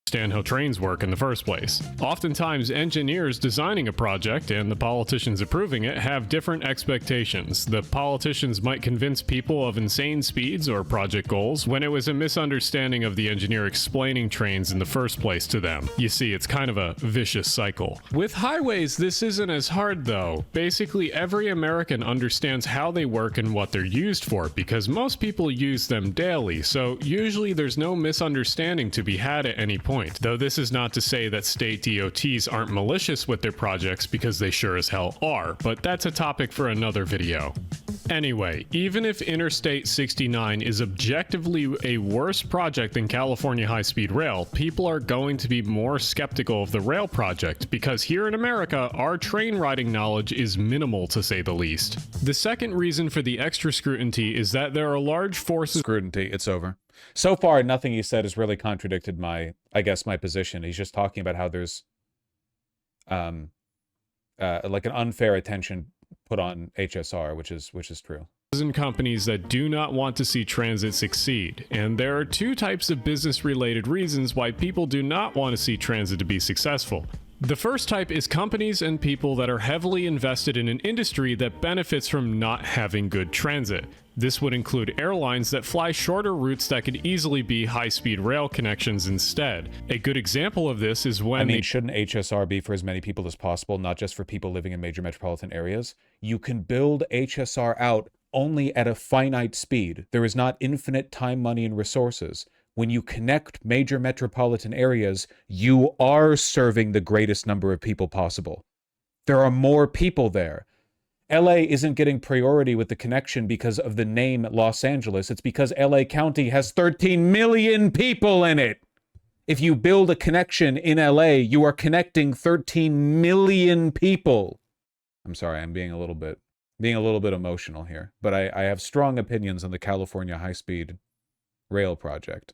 Understand how trains work in the first place. Oftentimes, engineers designing a project and the politicians approving it have different expectations. The politicians might convince people of insane speeds or project goals when it was a misunderstanding of the engineer explaining trains in the first place to them. You see, it's kind of a vicious cycle. With highways, this isn't as hard though. Basically, every American understands how they work and what they're used for because most people use them daily, so usually there's no misunderstanding to be had at any point. Though this is not to say that state DOTs aren't malicious with their projects because they sure as hell are, but that's a topic for another video. Anyway, even if Interstate 69 is objectively a worse project than California high-speed rail, people are going to be more skeptical of the rail project because here in America, our train riding knowledge is minimal to say the least. The second reason for the extra scrutiny is that there are large forces— Scrutiny, it's over. So far, nothing he said has really contradicted my position. He's just talking about how there's like an unfair attention put on HSR, which is true. Companies that do not want to see transit succeed, and there are 2 types of business-related reasons why people do not want to see transit to be successful. The first type is companies and people that are heavily invested in an industry that benefits from not having good transit. This would include airlines that fly shorter routes that could easily be high-speed rail connections instead. A good example of this is when— shouldn't HSR be for as many people as possible, not just for people living in major metropolitan areas? You can build HSR out only at a finite speed. There is not infinite time, money, and resources. When you connect major metropolitan areas, you are serving the greatest number of people possible. There are more people there. LA isn't getting priority with the connection because of the name Los Angeles. It's because LA County has 13 million people in it. If you build a connection in LA, you are connecting 13 million people. I'm sorry, I'm being a little bit emotional here, but I have strong opinions on the California high-speed rail project.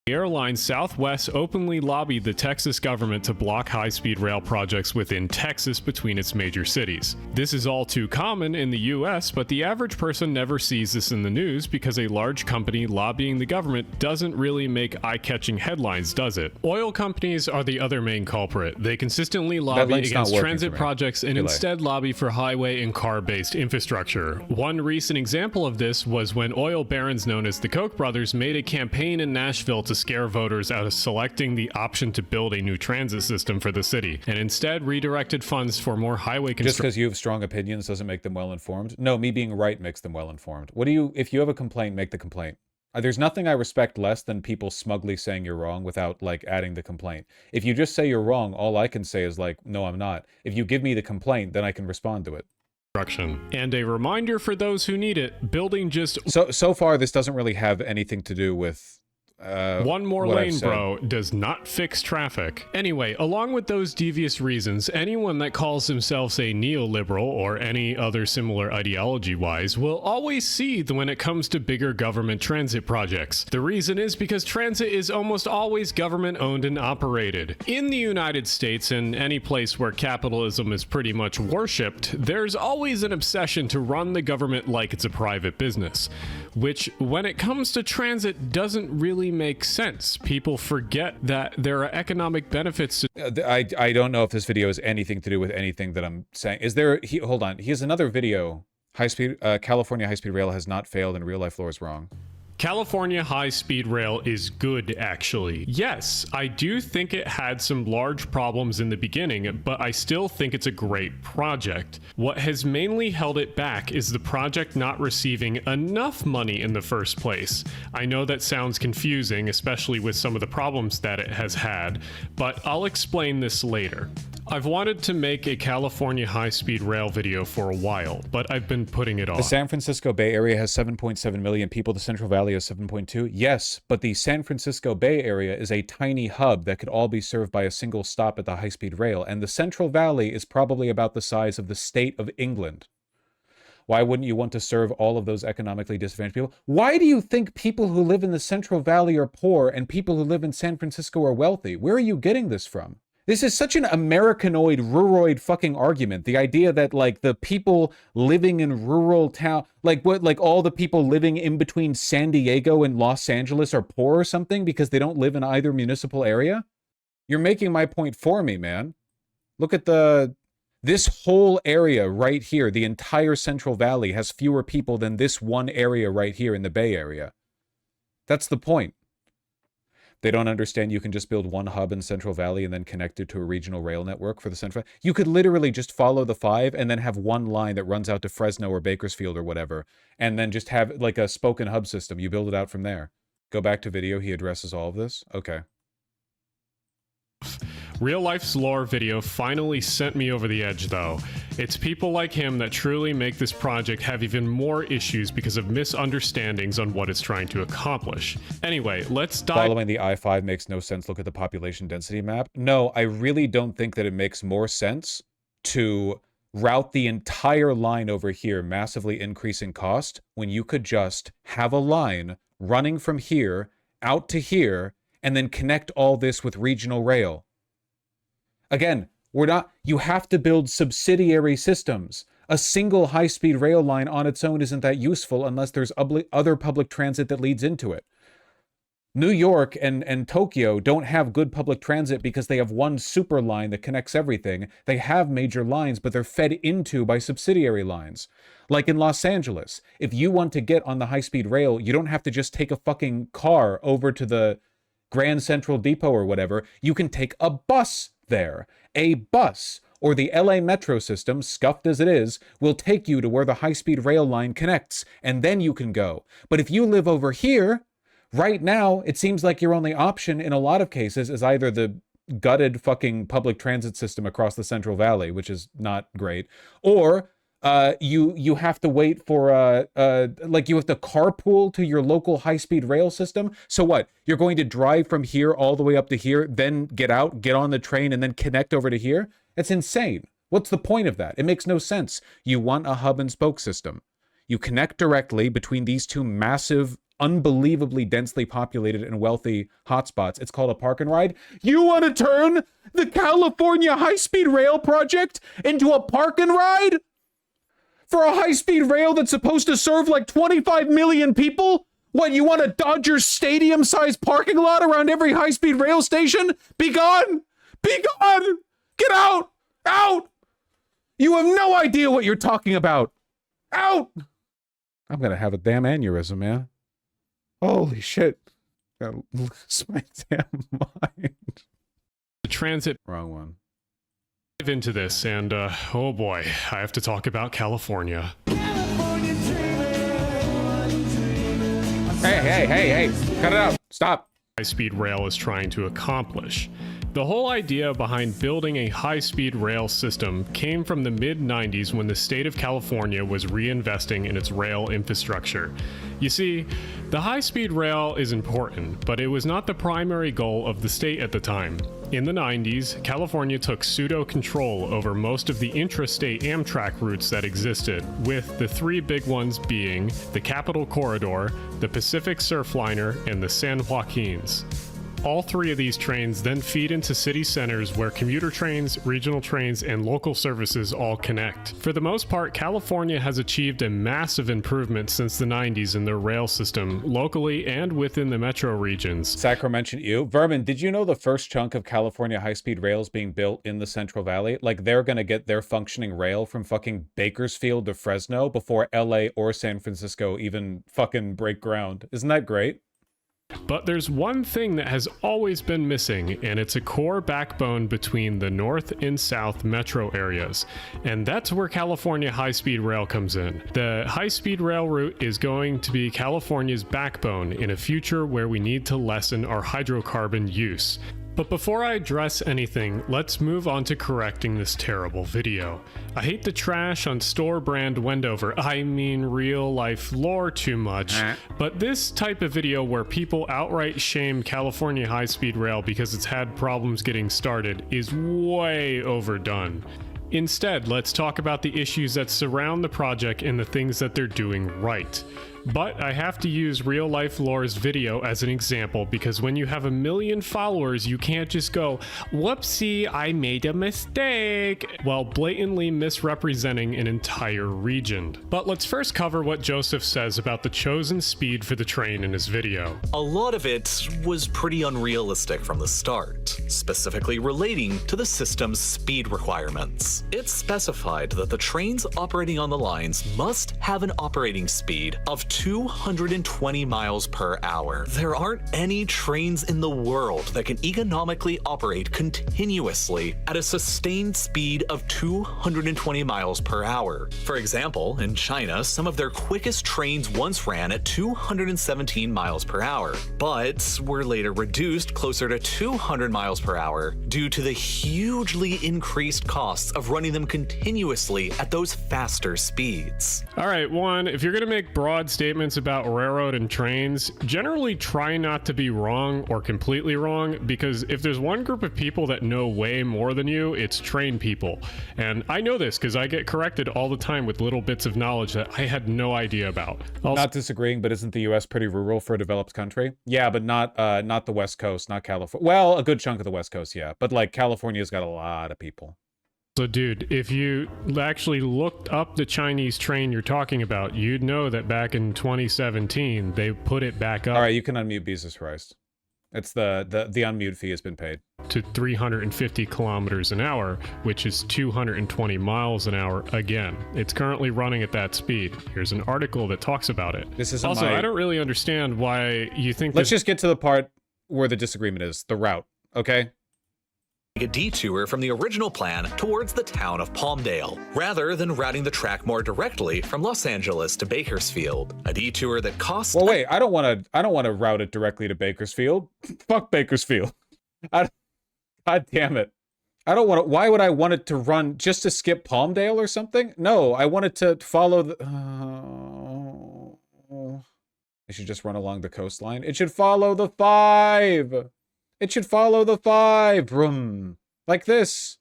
Airline Southwest openly lobbied the Texas government to block high-speed rail projects within Texas between its major cities. This is all too common in the US, but the average person never sees this in the news because a large company lobbying the government doesn't really make eye-catching headlines, does it? Oil companies are the other main culprit. They consistently lobby against transit projects and instead lobby for highway and car-based infrastructure. One recent example of this was when oil barons known as the Koch brothers made a campaign in Nashville to scare voters out of selecting the option to build a new transit system for the city, and instead redirected funds for more highway construction. Just because you have strong opinions doesn't make them well-informed? No, me being right makes them well-informed. If you have a complaint, make the complaint. There's nothing I respect less than people smugly saying you're wrong without, like, adding the complaint. If you just say you're wrong, all I can say is, like, no, I'm not. If you give me the complaint, then I can respond to it. And a reminder for those who need it, building just so far this doesn't really have anything to do with one more lane, bro, does not fix traffic. Anyway, along with those devious reasons, anyone that calls themselves a neoliberal or any other similar ideology-wise will always seethe when it comes to bigger government transit projects. The reason is because transit is almost always government-owned and operated. In the United States and any place where capitalism is pretty much worshipped, there's always an obsession to run the government like it's a private business, which, when it comes to transit, doesn't really make sense. People forget that there are economic benefits to I don't know if this video has anything to do with anything that I'm saying. Is there hold on, he has another video. California high-speed rail has not failed and real life law is wrong. California high-speed rail is good, actually. Yes, I do think it had some large problems in the beginning, but I still think it's a great project. What has mainly held it back is the project not receiving enough money in the first place. I know that sounds confusing, especially with some of the problems that it has had, but I'll explain this later. I've wanted to make a California high-speed rail video for a while, but I've been putting it off. The San Francisco Bay Area has 7.7 million people. The Central Valley has 7.2. Yes, but the San Francisco Bay Area is a tiny hub that could all be served by a single stop at the high-speed rail, and the Central Valley is probably about the size of the state of England. Why wouldn't you want to serve all of those economically disadvantaged people? Why do you think people who live in the Central Valley are poor and people who live in San Francisco are wealthy? Where are you getting this from? This is such an Americanoid, ruraloid fucking argument. The idea that, like, the people living in rural town, like all the people living in between San Diego and Los Angeles are poor or something because they don't live in either municipal area? You're making my point for me, man. Look at this whole area right here, the entire Central Valley has fewer people than this one area right here in the Bay Area. That's the point. They don't understand you can just build one hub in Central Valley and then connect it to a regional rail network for the Central Valley. You could literally just follow the 5 and then have one line that runs out to Fresno or Bakersfield or whatever, and then just have like a spoken hub system. You build it out from there. Go back to video. He addresses all of this. Okay. Real Life's Lore video finally sent me over the edge, though. It's people like him that truly make this project have even more issues because of misunderstandings on what it's trying to accomplish. Anyway, let's dive— Following the I-5 makes no sense. Look at the population density map. No, I really don't think that it makes more sense to route the entire line over here, massively increasing cost, when you could just have a line running from here out to here and then connect all this with regional rail. Again, you have to build subsidiary systems. A single high-speed rail line on its own isn't that useful unless there's other public transit that leads into it. New York and Tokyo don't have good public transit because they have one super line that connects everything. They have major lines, but they're fed into by subsidiary lines. Like in Los Angeles, if you want to get on the high-speed rail, you don't have to just take a fucking car over to the Grand Central Depot or whatever. You can take a bus there. A bus, or the LA Metro system, scuffed as it is, will take you to where the high-speed rail line connects, and then you can go. But if you live over here, right now, it seems like your only option in a lot of cases is either the gutted fucking public transit system across the Central Valley, which is not great, or you have to wait for like you have to carpool to your local high-speed rail system. So what? You're going to drive from here all the way up to here, then get out, get on the train, and then connect over to here? It's insane. What's the point of that? It makes no sense. You want a hub and spoke system. You connect directly between these two massive, unbelievably densely populated and wealthy hotspots. It's called a park and ride. You want to turn the California high-speed rail project into a park and ride? For a high-speed rail that's supposed to serve like 25 million people? What, you want a Dodger Stadium-sized parking lot around every high-speed rail station? Be gone! Be gone! Get out! Out! You have no idea what you're talking about! Out! I'm gonna have a damn aneurysm, man. Holy shit. Gotta lose my damn mind. The transit— Wrong one. Dive into this, and oh boy, I have to talk about California. Hey, cut it out. Stop. high-speed rail is trying to accomplish. The whole idea behind building a high-speed rail system came from the mid-90s when the state of California was reinvesting in its rail infrastructure. You see, the high-speed rail is important, but it was not the primary goal of the state at the time. In the 90s, California took pseudo-control over most of the intrastate Amtrak routes that existed, with the three big ones being the Capitol Corridor, the Pacific Surfliner, and the San Joaquins. All three of these trains then feed into city centers where commuter trains, regional trains, and local services all connect. For the most part, California has achieved a massive improvement since the 90s in their rail system, locally and within the metro regions. Sacramento, you. Vermin, did you know the first chunk of California high-speed rail is being built in the Central Valley? Like, they're gonna get their functioning rail from fucking Bakersfield to Fresno before LA or San Francisco even fucking break ground. Isn't that great? But there's one thing that has always been missing, and it's a core backbone between the north and south metro areas. And that's where California high-speed rail comes in. The high-speed rail route is going to be California's backbone in a future where we need to lessen our hydrocarbon use. But before I address anything, let's move on to correcting this terrible video. I hate the trash on store brand Wendover, I mean real life lore too much, but this type of video where people outright shame California high-speed rail because it's had problems getting started is way overdone. Instead, let's talk about the issues that surround the project and the things that they're doing right. But I have to use Real Life Lore's video as an example because when you have 1 million followers, you can't just go, whoopsie, I made a mistake, while blatantly misrepresenting an entire region. But let's first cover what Joseph says about the chosen speed for the train in his video. A lot of it was pretty unrealistic from the start, specifically relating to the system's speed requirements. It specified that the trains operating on the lines must have an operating speed of 220 miles per hour. There aren't any trains in the world that can economically operate continuously at a sustained speed of 220 miles per hour. For example, in China, some of their quickest trains once ran at 217 miles per hour, but were later reduced closer to 200 miles per hour due to the hugely increased costs of running them continuously at those faster speeds. All right, one, if you're gonna make broad statements about railroad and trains, generally try not to be wrong or completely wrong, because if there's one group of people that know way more than you, it's train people. And I know this because I get corrected all the time with little bits of knowledge that I had no idea about. Not disagreeing, but isn't the US pretty rural for a developed country? Yeah, but not the West Coast, not California. Well, a good chunk of the West Coast, yeah. But like California's got a lot of people. So dude, if you actually looked up the Chinese train you're talking about, you'd know that back in 2017, they put it back up. All right, you can unmute Jesus Christ. It's the unmute fee has been paid. To 350 kilometers an hour, which is 220 miles an hour again. It's currently running at that speed. Here's an article that talks about it. This is also, I don't really understand why you think Let's just get to the part where the disagreement is, the route, okay? A detour from the original plan towards the town of Palmdale, rather than routing the track more directly from Los Angeles to Bakersfield. A detour that costs. Well, wait, I don't want to route it directly to Bakersfield. Fuck Bakersfield. God damn it. I don't want to. Why would I want it to run just to skip Palmdale or something? No, I want it to follow the. It should just run along the coastline. It should follow the 5. It should follow the 5, vroom, like this.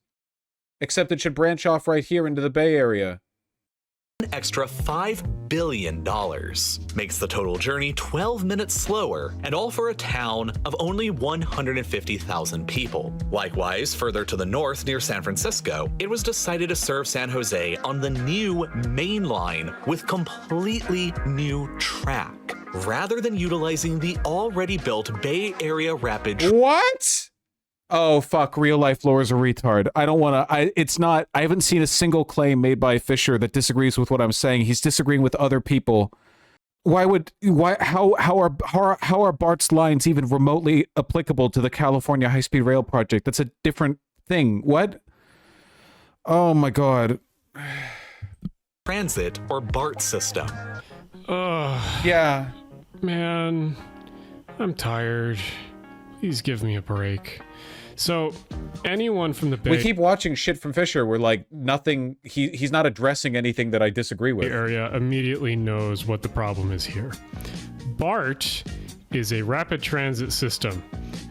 Except it should branch off right here into the Bay Area. An extra $5 billion makes the total journey 12 minutes slower, and all for a town of only 150,000 people. Likewise, further to the north near San Francisco, it was decided to serve San Jose on the new main line with completely new track, rather than utilizing the already built Bay Area Rapid. What? Oh, fuck, Real Life Lore is a retard. I don't want to, I haven't seen a single claim made by Fisher that disagrees with what I'm saying. He's disagreeing with other people. How are Bart's lines even remotely applicable to the California high-speed rail project? That's a different thing. What? Oh my God. Transit or BART system. Ugh. Yeah. Man, I'm tired. Please give me a break. So, anyone from the Bay We keep watching shit from Fisher where, like, nothing... He's not addressing anything that I disagree with. Area immediately knows what the problem is here. BART is a rapid transit system.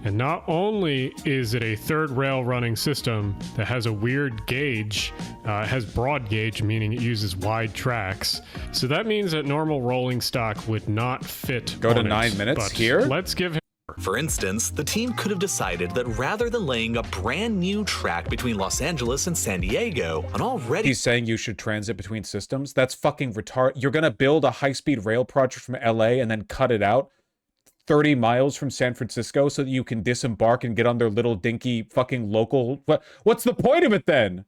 And not only is it a third rail running system that has a weird gauge, it has broad gauge, meaning it uses wide tracks. So that means that normal rolling stock would not fit. Go to 9 minutes here? Let's give him. For instance, the team could have decided that rather than laying a brand new track between Los Angeles and San Diego, an already... He's saying you should transit between systems? That's fucking retarded. You're gonna build a high-speed rail project from LA and then cut it out 30 miles from San Francisco so that you can disembark and get on their little dinky fucking local... What's the point of it then?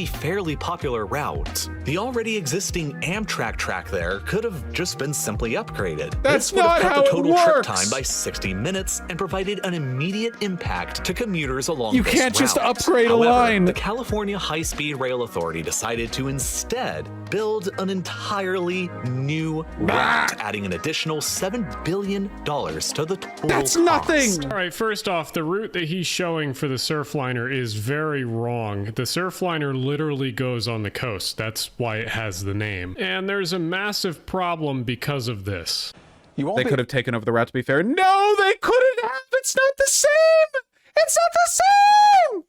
A fairly popular route. The already existing Amtrak track there could have just been simply upgraded. That's this would not have cut how the it total trip works. time by 60 minutes and provided an immediate impact to commuters along You this can't just route. upgrade a However, line. The California High-Speed Rail Authority decided to instead build an entirely new route, adding an additional $7 billion to the total That's cost. nothing! All right, first off, the route that he's showing for the Surfliner is very wrong. The Surfliner literally goes on the coast. That's why it has the name. And there's a massive problem because of this. They could have taken over the route, to be fair. No, they couldn't have! It's not the same! It's not the same!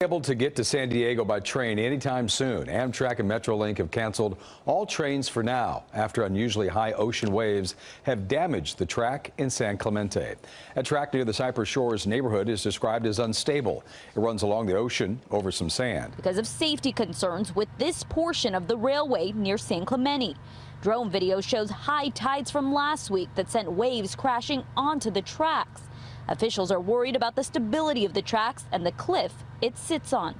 Able to get to San Diego by train anytime soon. Amtrak and Metrolink have canceled all trains for now after unusually high ocean waves have damaged the track in San Clemente. A track near the Cypress Shores neighborhood is described as unstable. It runs along the ocean over some sand. Because of safety concerns with this portion of the railway near San Clemente. Drone video shows high tides from last week that sent waves crashing onto the tracks. Officials are worried about the stability of the tracks and the cliff it sits on.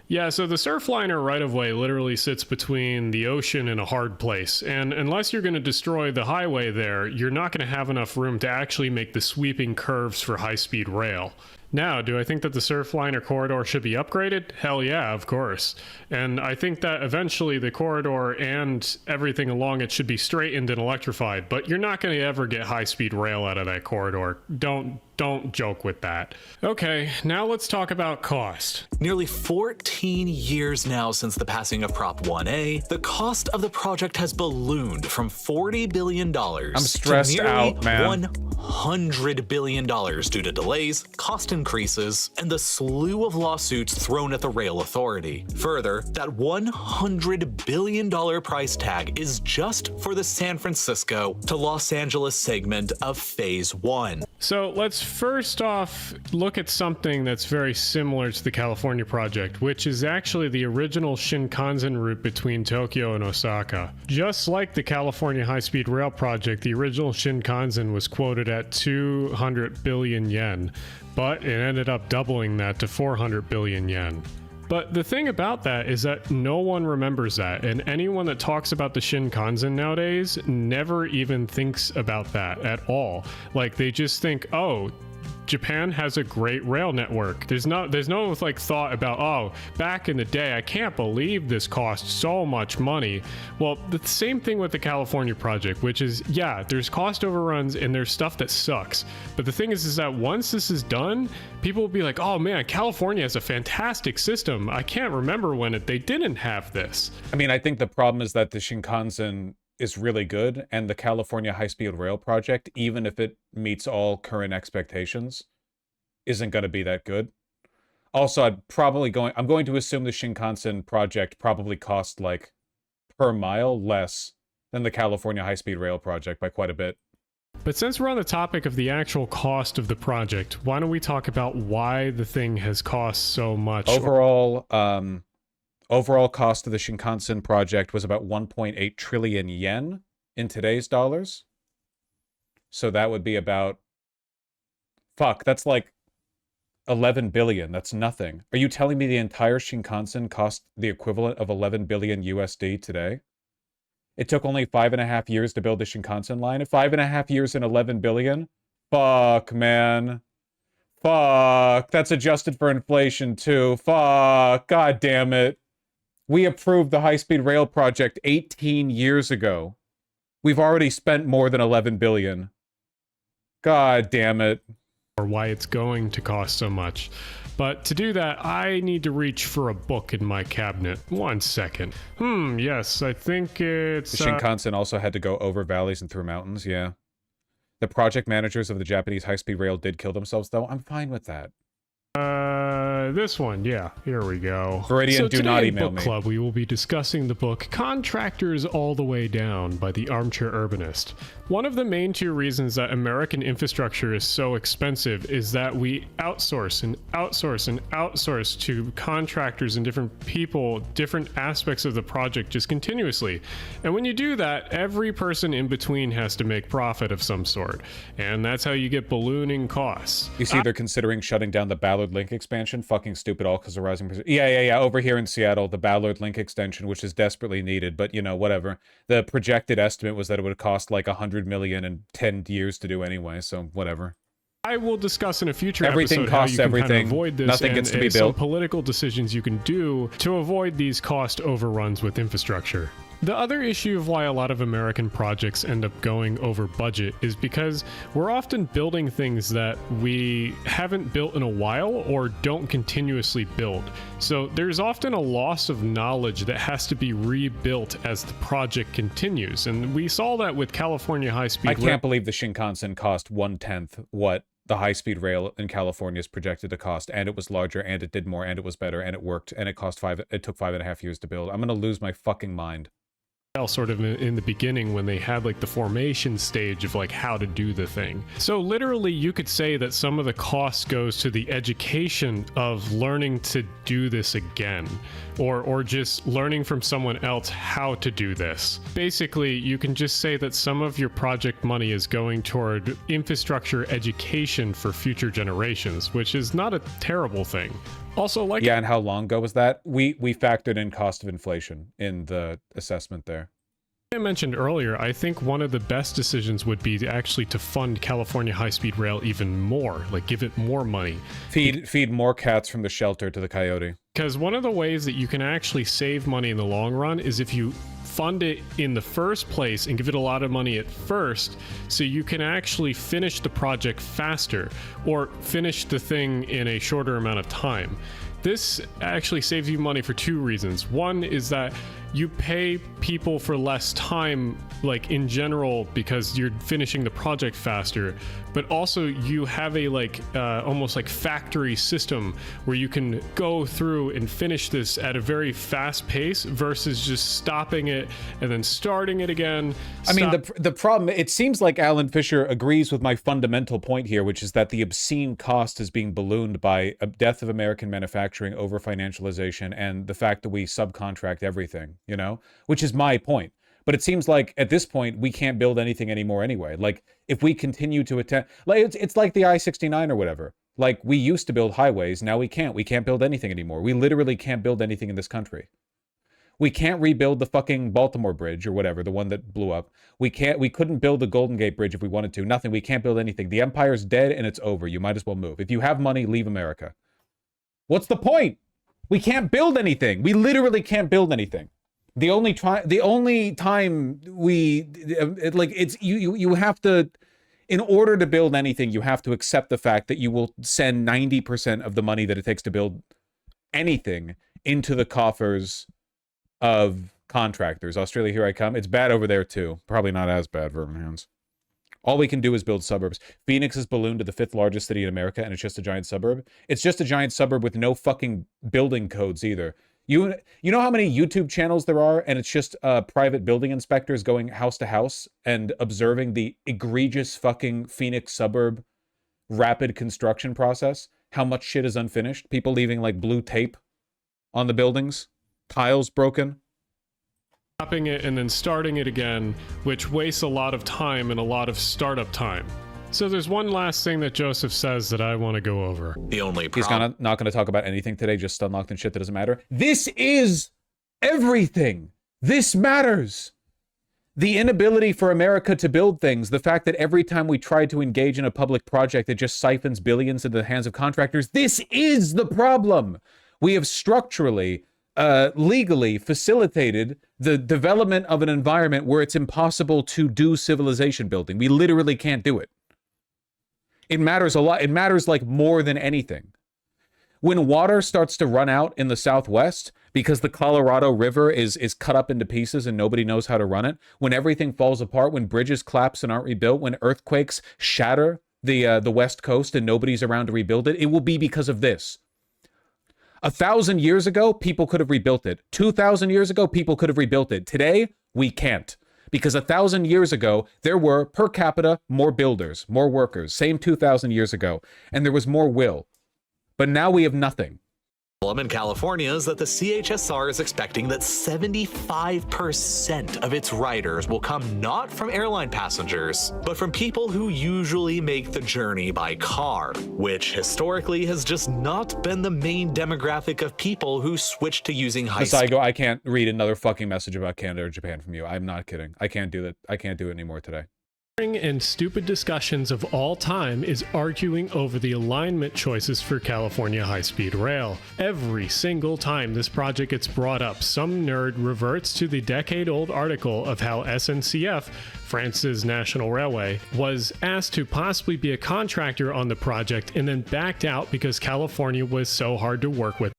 Yeah, so the Surfliner right-of-way literally sits between the ocean and a hard place, and unless you're going to destroy the highway there, you're not going to have enough room to actually make the sweeping curves for high-speed rail. Now, do I think that the Surfliner corridor should be upgraded? Hell yeah, of course. And I think that eventually the corridor and everything along it should be straightened and electrified, but you're not going to ever get high-speed rail out of that corridor. Don't joke with that. Okay, now let's talk about cost. Nearly 14 years now since the passing of Prop 1A, the cost of the project has ballooned from $40 billion I'm stressed to nearly out, man. $100 billion due to delays, cost increases, and the slew of lawsuits thrown at the rail authority. Further, that $100 billion price tag is just for the San Francisco to Los Angeles segment of Phase 1. So let's first off look at something that's very similar to the California project, which is actually the original Shinkansen route between Tokyo and Osaka. Just like the California high-speed rail project, the original Shinkansen was quoted at 200 billion yen, but it ended up doubling that to 400 billion yen. But the thing about that is that no one remembers that, and anyone that talks about the Shinkansen nowadays never even thinks about that at all. Like, they just think, oh, Japan has a great rail network. There's no like thought about, oh, back in the day, I can't believe this cost so much money. Well, the same thing with the California project, which is, yeah, there's cost overruns and there's stuff that sucks. But the thing is that once this is done, people will be like, oh man, California has a fantastic system. I can't remember when they didn't have this. I mean, I think the problem is that the Shinkansen is really good, and the California high-speed rail project, even if it meets all current expectations, isn't going to be that good. Also, I'm going to assume the Shinkansen project probably cost, like, per mile less than the California high-speed rail project by quite a bit. But since we're on the topic of the actual cost of the project, why don't we talk about why the thing has cost so much? Overall cost of the Shinkansen project was about 1.8 trillion yen in today's dollars. So that would be about... Fuck, that's like 11 billion. That's nothing. Are you telling me the entire Shinkansen cost the equivalent of 11 billion USD today? It took only 5.5 years to build the Shinkansen line. 5.5 years and 11 billion? Fuck, man. Fuck. That's adjusted for inflation, too. Fuck. God damn it. We approved the high-speed rail project 18 years ago. We've already spent more than 11 billion. God damn it. Or why it's going to cost so much. But to do that, I need to reach for a book in my cabinet. 1 second. Yes, I think it's... The Shinkansen also had to go over valleys and through mountains, yeah. The project managers of the Japanese high-speed rail did kill themselves, though. I'm fine with that. This one, yeah, here we go. Viridian, So do today not in email Book me. Club, we will be discussing the book Contractors All the Way Down by the Armchair Urbanist. One of the main two reasons that American infrastructure is so expensive is that we outsource and outsource and outsource to contractors and different people, different aspects of the project just continuously. And when you do that, every person in between has to make profit of some sort. And that's how you get ballooning costs. You see, they're considering shutting down the Ballard Link expansion. Fucking stupid, all because of rising... Yeah. Over here in Seattle, the Ballard Link extension, which is desperately needed, but, you know, whatever. The projected estimate was that it would cost like $100 million in 10 years to do anyway, so whatever. I will discuss in a future Everything episode how costs you can everything. kind of avoid this Nothing and gets to be some built. political decisions you can do to avoid these cost overruns with infrastructure. The other issue of why a lot of American projects end up going over budget is because we're often building things that we haven't built in a while or don't continuously build. So there's often a loss of knowledge that has to be rebuilt as the project continues. And we saw that with California high-speed I can't believe the Shinkansen cost 1/10 what the high-speed rail in California is projected to cost, and it was larger, and it did more, and it was better, and it worked, and it took 5.5 years to build. I'm gonna lose my fucking mind. Sort of in the beginning when they had like the formation stage of like how to do the thing. So literally you could say that some of the cost goes to the education of learning to do this again, or just learning from someone else how to do this. Basically, you can just say that some of your project money is going toward infrastructure education for future generations, which is not a terrible thing. Also, like... Yeah, and how long ago was that? We factored in cost of inflation in the assessment there. I mentioned earlier, I think one of the best decisions would be to fund California high-speed rail even more, like give it more money. Feed more cats from the shelter to the coyote. Because one of the ways that you can actually save money in the long run is if you fund it in the first place and give it a lot of money at first, so you can actually finish the project faster or finish the thing in a shorter amount of time. This actually saves you money for two reasons. One is that you pay people for less time, like in general, because you're finishing the project faster, but also you have a almost like factory system where you can go through and finish this at a very fast pace versus just stopping it and then starting it again. I mean, the problem, it seems like Alan Fisher agrees with my fundamental point here, which is that the obscene cost is being ballooned by a death of American manufacturing, over financialization, and the fact that we subcontract everything, you know, which is my point. But it seems like at this point, we can't build anything anymore anyway. Like, if we continue to attempt, like, it's like the I-69 or whatever. Like, we used to build highways, now we can't. We can't build anything anymore. We literally can't build anything in this country. We can't rebuild the fucking Baltimore Bridge or whatever, the one that blew up. We couldn't build the Golden Gate Bridge if we wanted to. Nothing. We can't build anything. The empire's dead and it's over. You might as well move. If you have money, leave America. What's the point? We can't build anything. We literally can't build anything. The only time we you have to, in order to build anything, you have to accept the fact that you will send 90% of the money that it takes to build anything into the coffers of contractors. Australia, here I come. It's bad over there too. Probably not as bad, Vermin Hands. All we can do is build suburbs. Phoenix is ballooned to the 5th largest city in America, and it's just a giant suburb. It's just a giant suburb with no fucking building codes either. You know how many YouTube channels there are, and it's just private building inspectors going house to house and observing the egregious fucking Phoenix suburb rapid construction process? How much shit is unfinished? People leaving like blue tape on the buildings, tiles broken. Stopping it and then starting it again, which wastes a lot of time and a lot of startup time. So there's one last thing that Joseph says that I want to go over. The only He's not going to talk about anything today, just Stunlocked and shit that doesn't matter. This is everything. This matters. The inability for America to build things, the fact that every time we try to engage in a public project, it just siphons billions into the hands of contractors. This is the problem. We have structurally, legally facilitated the development of an environment where it's impossible to do civilization building. We literally can't do it. It matters a lot. It matters like more than anything. When water starts to run out in the Southwest because the Colorado River is cut up into pieces and nobody knows how to run it, when everything falls apart, when bridges collapse and aren't rebuilt, when earthquakes shatter the West Coast and nobody's around to rebuild it, it will be because of this. 1,000 years ago, people could have rebuilt it. 2,000 years ago, people could have rebuilt it. Today, we can't. Because 1,000 years ago, there were, per capita, more builders, more workers. Same 2,000 years ago. And there was more will. But now we have nothing. The problem in California is that the CHSR is expecting that 75% of its riders will come not from airline passengers, but from people who usually make the journey by car, which historically has just not been the main demographic of people who switch to using high-speed. I can't read another fucking message about Canada or Japan from you. I'm not kidding. I can't do that. I can't do it anymore today. And stupid discussions of all time is arguing over the alignment choices for California high-speed rail. Every single time this project gets brought up, some nerd reverts to the decade-old article of how SNCF, France's national railway, was asked to possibly be a contractor on the project and then backed out because California was so hard to work with.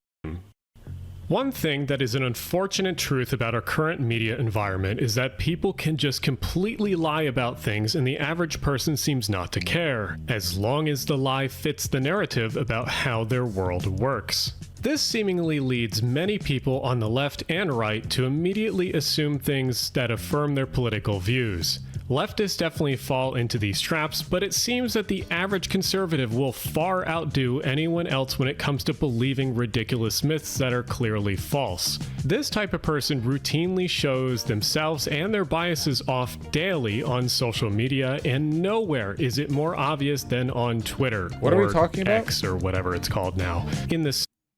One thing that is an unfortunate truth about our current media environment is that people can just completely lie about things and the average person seems not to care, as long as the lie fits the narrative about how their world works. This seemingly leads many people on the left and right to immediately assume things that affirm their political views. Leftists definitely fall into these traps, but it seems that the average conservative will far outdo anyone else when it comes to believing ridiculous myths that are clearly false. This type of person routinely shows themselves and their biases off daily on social media, and nowhere is it more obvious than on Twitter. What are we talking about? X or whatever it's called now.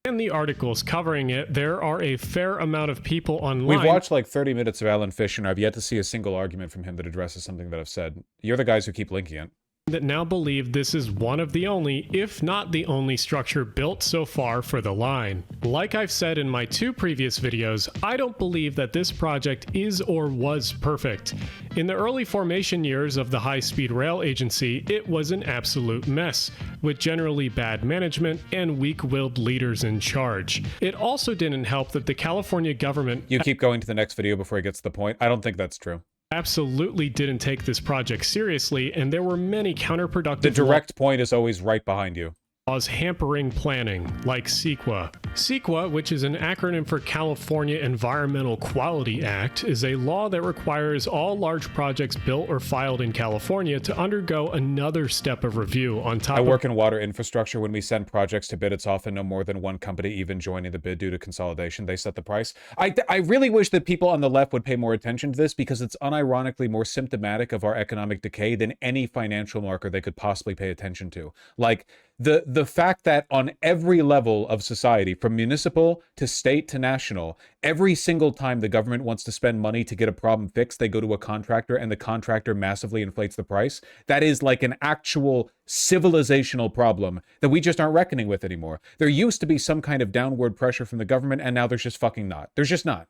In the articles covering it, there are a fair amount of people online. We've watched like 30 minutes of Alan Fisher, and I've yet to see a single argument from him that addresses something that I've said. You're the guys who keep linking it. That now believe this is one of the only, if not the only, structure built so far for the line. Like I've said in my 2 previous videos, I don't believe that this project is or was perfect. In the early formation years of the high-speed rail agency, it was an absolute mess, with generally bad management and weak-willed leaders in charge. It also didn't help that the California government— You keep going to the next video before he gets to the point. I don't think that's true. Absolutely didn't take this project seriously, and there were many counterproductive— The direct point is always right behind you. Laws hampering planning, like CEQA. CEQA, which is an acronym for California Environmental Quality Act, is a law that requires all large projects built or filed in California to undergo another step of review on top I work in water infrastructure. When we send projects to bid, it's often no more than one company even joining the bid due to consolidation. They set the price. I really wish that people on the left would pay more attention to this, because it's unironically more symptomatic of our economic decay than any financial marker they could possibly pay attention to. Like, the fact that on every level of society, from municipal to state to national, every single time the government wants to spend money to get a problem fixed, they go to a contractor and the contractor massively inflates the price. That is like an actual civilizational problem that we just aren't reckoning with anymore. There used to be some kind of downward pressure from the government, and now there's just fucking not. There's just not.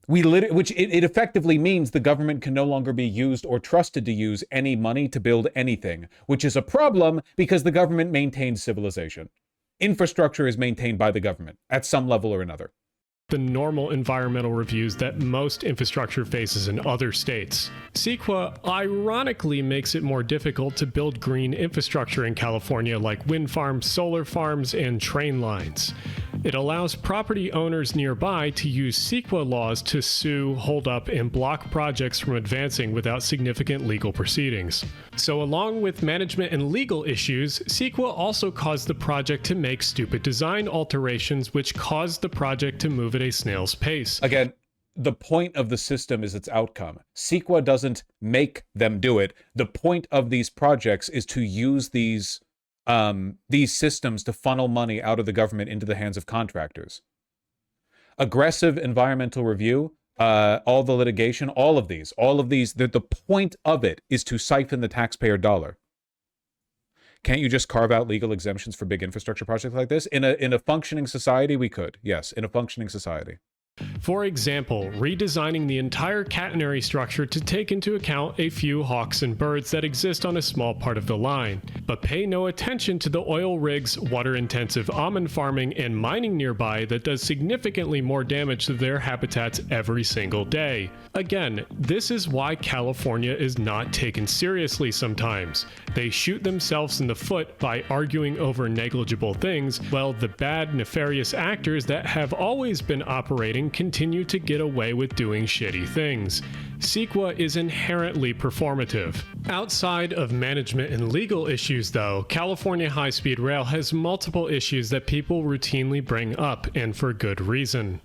Which effectively means the government can no longer be used or trusted to use any money to build anything, which is a problem because the government maintains civilization. Infrastructure is maintained by the government at some level or another. The normal environmental reviews that most infrastructure faces in other states. CEQA ironically makes it more difficult to build green infrastructure in California, like wind farms, solar farms, and train lines. It allows property owners nearby to use CEQA laws to sue, hold up, and block projects from advancing without significant legal proceedings. So along with management and legal issues, CEQA also caused the project to make stupid design alterations, which caused the project to move at a snail's pace. Again, the point of the system is its outcome. CEQA doesn't make them do it. The point of these projects is to use these systems to funnel money out of the government into the hands of contractors. Aggressive environmental review, all the litigation, all of these, the point of it is to siphon the taxpayer dollar. Can't you just carve out legal exemptions for big infrastructure projects like this? In a functioning society, we could. Yes, in a functioning society. For example, redesigning the entire catenary structure to take into account a few hawks and birds that exist on a small part of the line, but pay no attention to the oil rigs, water-intensive almond farming, and mining nearby that does significantly more damage to their habitats every single day. Again, this is why California is not taken seriously sometimes. They shoot themselves in the foot by arguing over negligible things, while the bad, nefarious actors that have always been operating continue to get away with doing shitty things. CEQA is inherently performative. Outside of management and legal issues though, California High-Speed Rail has multiple issues that people routinely bring up, and for good reason.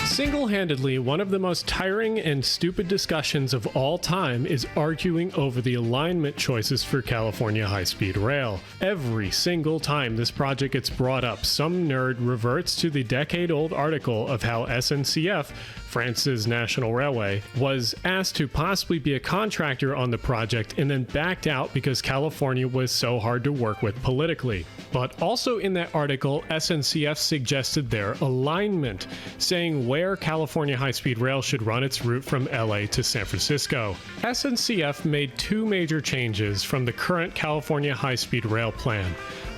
Single-handedly, one of the most tiring and stupid discussions of all time is arguing over the alignment choices for California High-Speed Rail. Every single time this project gets brought up, some nerd reverts to the decade-old article of how SNCF, France's national railway, was asked to possibly be a contractor on the project and then backed out because California was so hard to work with politically. But also in that article, SNCF suggested their alignment, saying where California High-Speed Rail should run its route from LA to San Francisco. SNCF made two major changes from the current California High-Speed Rail plan.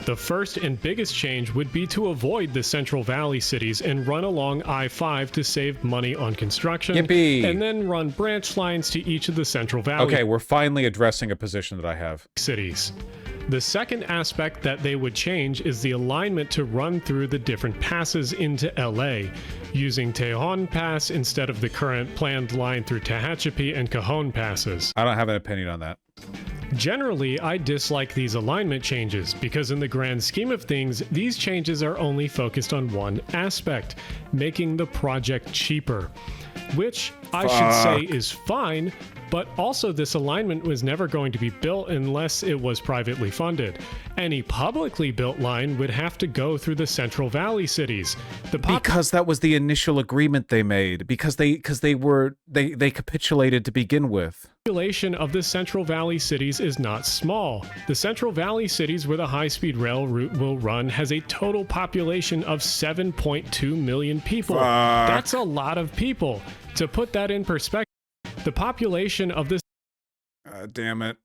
The first and biggest change would be to avoid the Central Valley cities and run along I-5 to save money on construction. Yippee. And then run branch lines to each of the Central Valley Okay, we're finally addressing a position that I have. cities. The second aspect that they would change is the alignment to run through the different passes into LA, using Tejon Pass instead of the current planned line through Tehachapi and Cajon passes. I don't have an opinion on that. Generally, I dislike these alignment changes because in the grand scheme of things, these changes are only focused on one aspect, making the project cheaper. Which I should say is fine, but also this alignment was never going to be built unless it was privately funded. Any publicly built line would have to go through the Central Valley cities. Because that was the initial agreement they made. Because they capitulated to begin with. The population of the Central Valley cities is not small. The Central Valley cities where the high-speed rail route will run has a total population of 7.2 million people. That's a lot of people. To put that in perspective, the population of this... Damn it.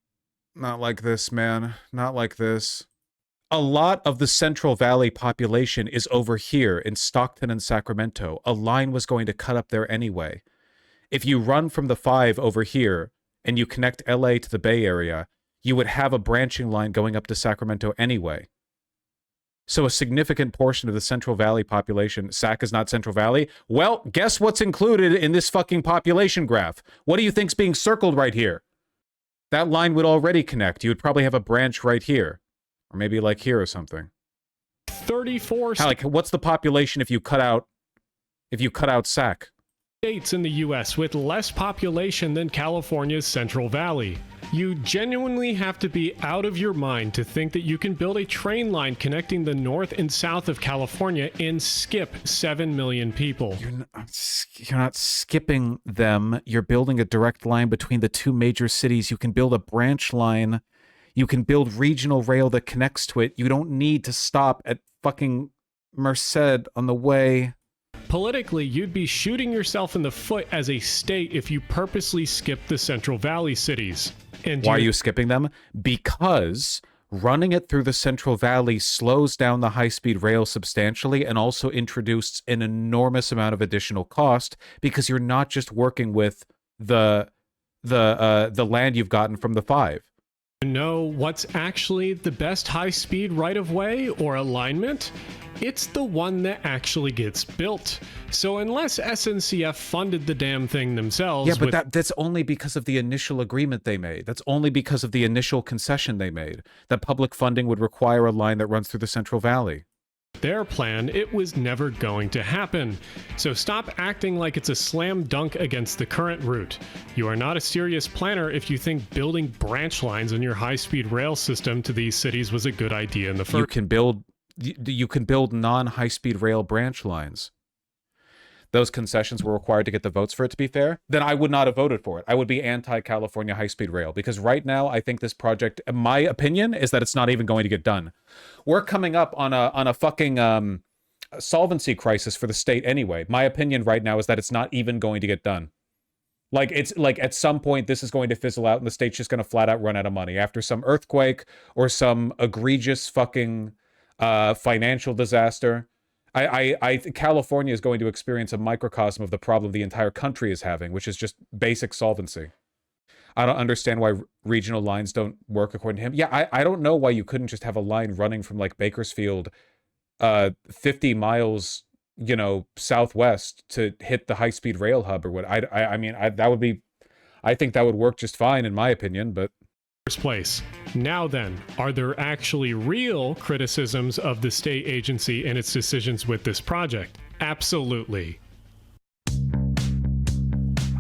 Not like this, man. Not like this. A lot of the Central Valley population is over here in Stockton and Sacramento. A line was going to cut up there anyway. If you run from the 5 over here and you connect LA to the Bay Area, you would have a branching line going up to Sacramento anyway. So a significant portion of the Central Valley population, SAC is not Central Valley. Well, guess what's included in this fucking population graph? What do you think's being circled right here? That line would already connect. You would probably have a branch right here. Or maybe like here or something. 34 like, what's the population if you cut out SAC? States in the US with less population than California's Central Valley. You genuinely have to be out of your mind to think that you can build a train line connecting the north and south of California and skip 7 million people. You're not skipping them. You're building a direct line between the two major cities. You can build a branch line. You can build regional rail that connects to it. You don't need to stop at fucking Merced on the way. Politically, you'd be shooting yourself in the foot as a state if you purposely skip the Central Valley cities. And why are you skipping them? Because running it through the Central Valley slows down the high-speed rail substantially and also introduces an enormous amount of additional cost because you're not just working with the land you've gotten from the 5. Know what's actually the best high-speed right-of-way or alignment? It's the one that actually gets built. So unless SNCF funded the damn thing themselves... Yeah, but that's only because of the initial agreement they made. That's only because of the initial concession they made. That public funding would require a line that runs through the Central Valley. Their plan, it was never going to happen. So stop acting like it's a slam dunk against the current route. You are not a serious planner if you think building branch lines on your high-speed rail system to these cities was a good idea in the first... You can build non-high-speed rail branch lines. Those concessions were required to get the votes for it to be fair. Then I would not have voted for it. I would be anti-California high-speed rail because right now I think this project, my opinion, is that it's not even going to get done. We're coming up on a fucking solvency crisis for the state anyway. My opinion right now is that it's not even going to get done. Like, it's like at some point this is going to fizzle out and the state's just going to flat out run out of money after some earthquake or some egregious fucking financial disaster. California is going to experience a microcosm of the problem the entire country is having, which is just basic solvency. I don't understand why regional lines don't work according to him. Yeah, I don't know why you couldn't just have a line running from like Bakersfield 50 miles, you know, southwest to hit the high-speed rail hub or what. I mean, that would be, I think that would work just fine in my opinion, but. First place. Now then, are there actually real criticisms of the state agency and its decisions with this project? Absolutely.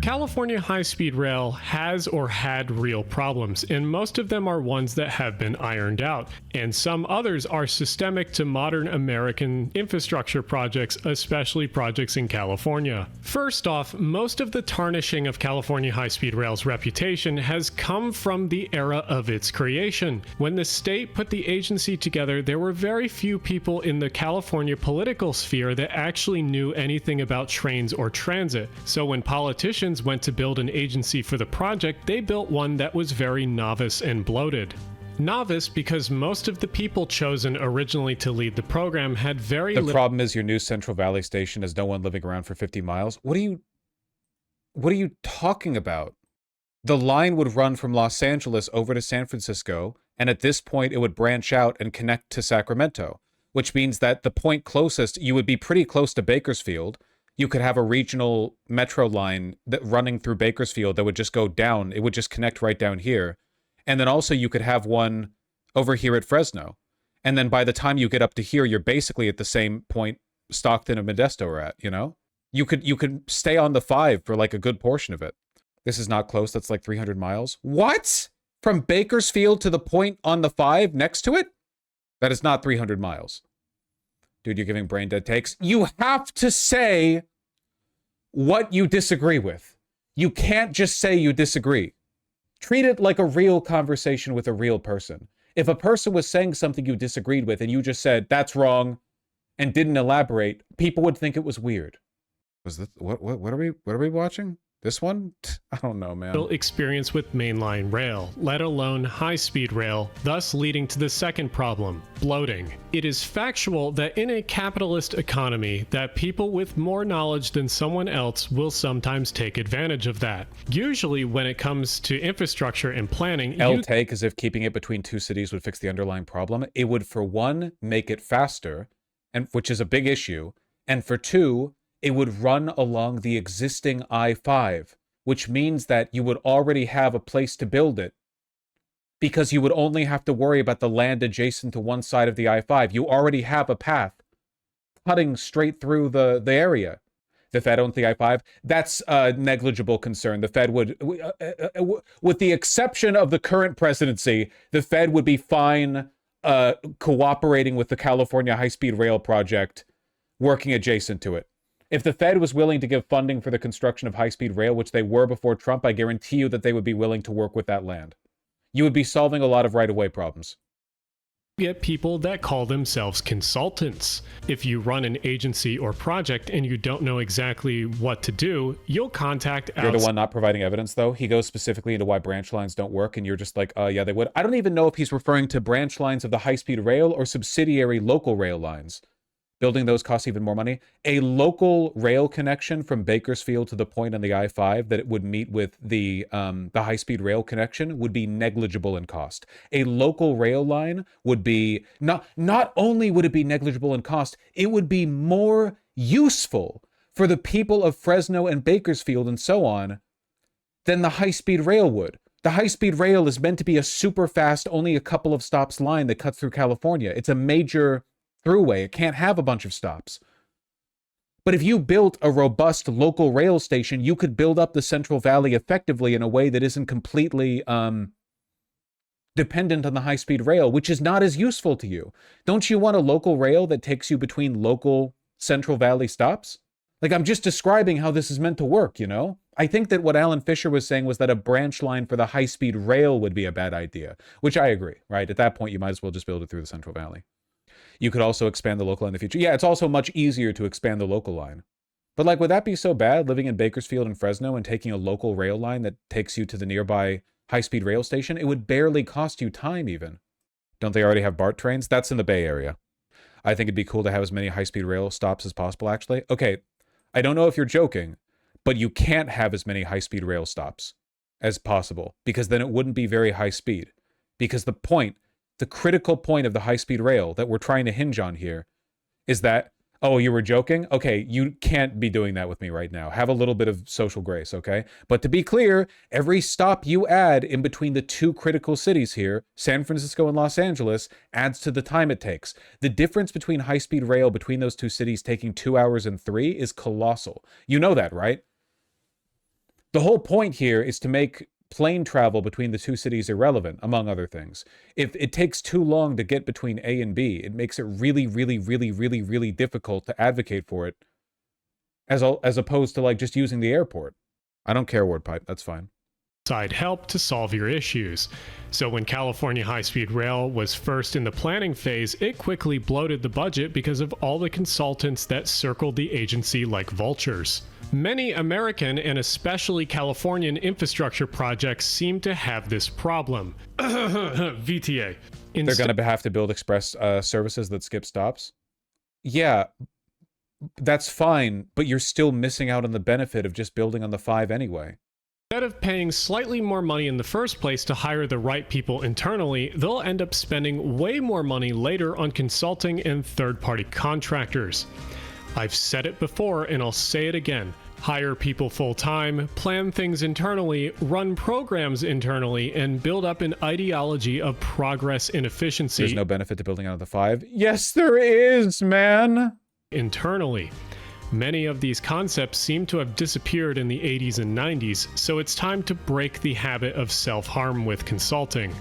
California high-speed rail has or had real problems, and most of them are ones that have been ironed out, and some others are systemic to modern American infrastructure projects, especially projects in California. First off, most of the tarnishing of California high-speed rail's reputation has come from the era of its creation. When the state put the agency together, there were very few people in the California political sphere that actually knew anything about trains or transit, so when politicians went to build an agency for the project, they built one that was very novice and bloated. Novice because most of the people chosen originally to lead the program had very little. The problem is your new Central Valley station has no one living around for 50 miles. What are you talking about? The line would run from Los Angeles over to San Francisco, and at this point it would branch out and connect to Sacramento, which means that the point closest, you would be pretty close to Bakersfield. You could have a regional metro line that running through Bakersfield that would just go down. It would just connect right down here. And then also you could have one over here at Fresno. And then by the time you get up to here, you're basically at the same point Stockton and Modesto are at, you know? You could stay on the 5 for like a good portion of it. This is not close. That's like 300 miles. What? From Bakersfield to the point on the 5 next to it? That is not 300 miles. Dude, you're giving brain dead takes. You have to say what you disagree with. You can't just say you disagree. Treat it like a real conversation with a real person. If a person was saying something you disagreed with and you just said, that's wrong, and didn't elaborate, people would think it was weird. Was this, what are we watching? This one? I don't know, man. Experience with mainline rail, let alone high-speed rail, thus leading to the second problem, bloating. It is factual that in a capitalist economy that people with more knowledge than someone else will sometimes take advantage of that. Usually when it comes to infrastructure and planning, take as if keeping it between two cities would fix the underlying problem. It would, for one, make it faster, and which is a big issue, and for two, it would run along the existing I-5, which means that you would already have a place to build it because you would only have to worry about the land adjacent to one side of the I-5. You already have a path cutting straight through the area. The Fed owns the I-5. That's a negligible concern. The Fed would, with the exception of the current presidency, the Fed would be fine cooperating with the California high-speed rail project, working adjacent to it. If the Fed was willing to give funding for the construction of high-speed rail, which they were before Trump, I guarantee you that they would be willing to work with that land. You would be solving a lot of right-of-way problems. Get people that call themselves consultants. If you run an agency or project and you don't know exactly what to do, you'll contact You're the one not providing evidence, though. He goes specifically into why branch lines don't work, and you're just like, yeah, they would. I don't even know if he's referring to branch lines of the high-speed rail or subsidiary local rail lines. Building those costs even more money. A local rail connection from Bakersfield to the point on the I-5 that it would meet with the high-speed rail connection would be negligible in cost. A local rail line would be, not only would it be negligible in cost, it would be more useful for the people of Fresno and Bakersfield and so on than the high-speed rail would. The high-speed rail is meant to be a super fast, only a couple of stops line that cuts through California. It's a major throughway. It can't have a bunch of stops. But if you built a robust local rail station, you could build up the Central Valley effectively in a way that isn't completely dependent on the high-speed rail, which is not as useful to you. Don't you want a local rail that takes you between local Central Valley stops? Like, I'm just describing how this is meant to work, you know? I think that what Alan Fisher was saying was that a branch line for the high-speed rail would be a bad idea, which I agree, right? At that point, you might as well just build it through the Central Valley. You could also expand the local line in the future. Yeah, it's also much easier to expand the local line. But like, would that be so bad, living in Bakersfield and Fresno and taking a local rail line that takes you to the nearby high-speed rail station? It would barely cost you time even. Don't they already have BART trains? That's in the Bay Area. I think it'd be cool to have as many high-speed rail stops as possible, actually. Okay, I don't know if you're joking, but you can't have as many high-speed rail stops as possible, because then it wouldn't be very high speed. Because the critical point of the high-speed rail that we're trying to hinge on here is that, oh, you were joking? Okay, you can't be doing that with me right now. Have a little bit of social grace, okay? But to be clear, every stop you add in between the two critical cities here, San Francisco and Los Angeles, adds to the time it takes. The difference between high-speed rail between those two cities taking 2 hours and 3 is colossal. You know that, right? The whole point here is to make plane travel between the two cities irrelevant, among other things. If it takes too long to get between A and B, it makes it really, really, really, really, really difficult to advocate for it as opposed to like just using the airport. I don't care, Wardpipe. That's fine. Side help to solve your issues. So when California high-speed rail was first in the planning phase, it quickly bloated the budget because of all the consultants that circled the agency like vultures. Many American and especially Californian infrastructure projects seem to have this problem. VTA. They're going to have to build express services that skip stops? Yeah, that's fine, but you're still missing out on the benefit of just building on the 5 anyway. Instead of paying slightly more money in the first place to hire the right people internally, they'll end up spending way more money later on consulting and third-party contractors. I've said it before and I'll say it again. Hire people full-time, plan things internally, run programs internally, and build up an ideology of progress and efficiency. There's no benefit to building out of the 5? Yes, there is, man! Internally. Many of these concepts seem to have disappeared in the 80s and 90s, so it's time to break the habit of self-harm with consulting.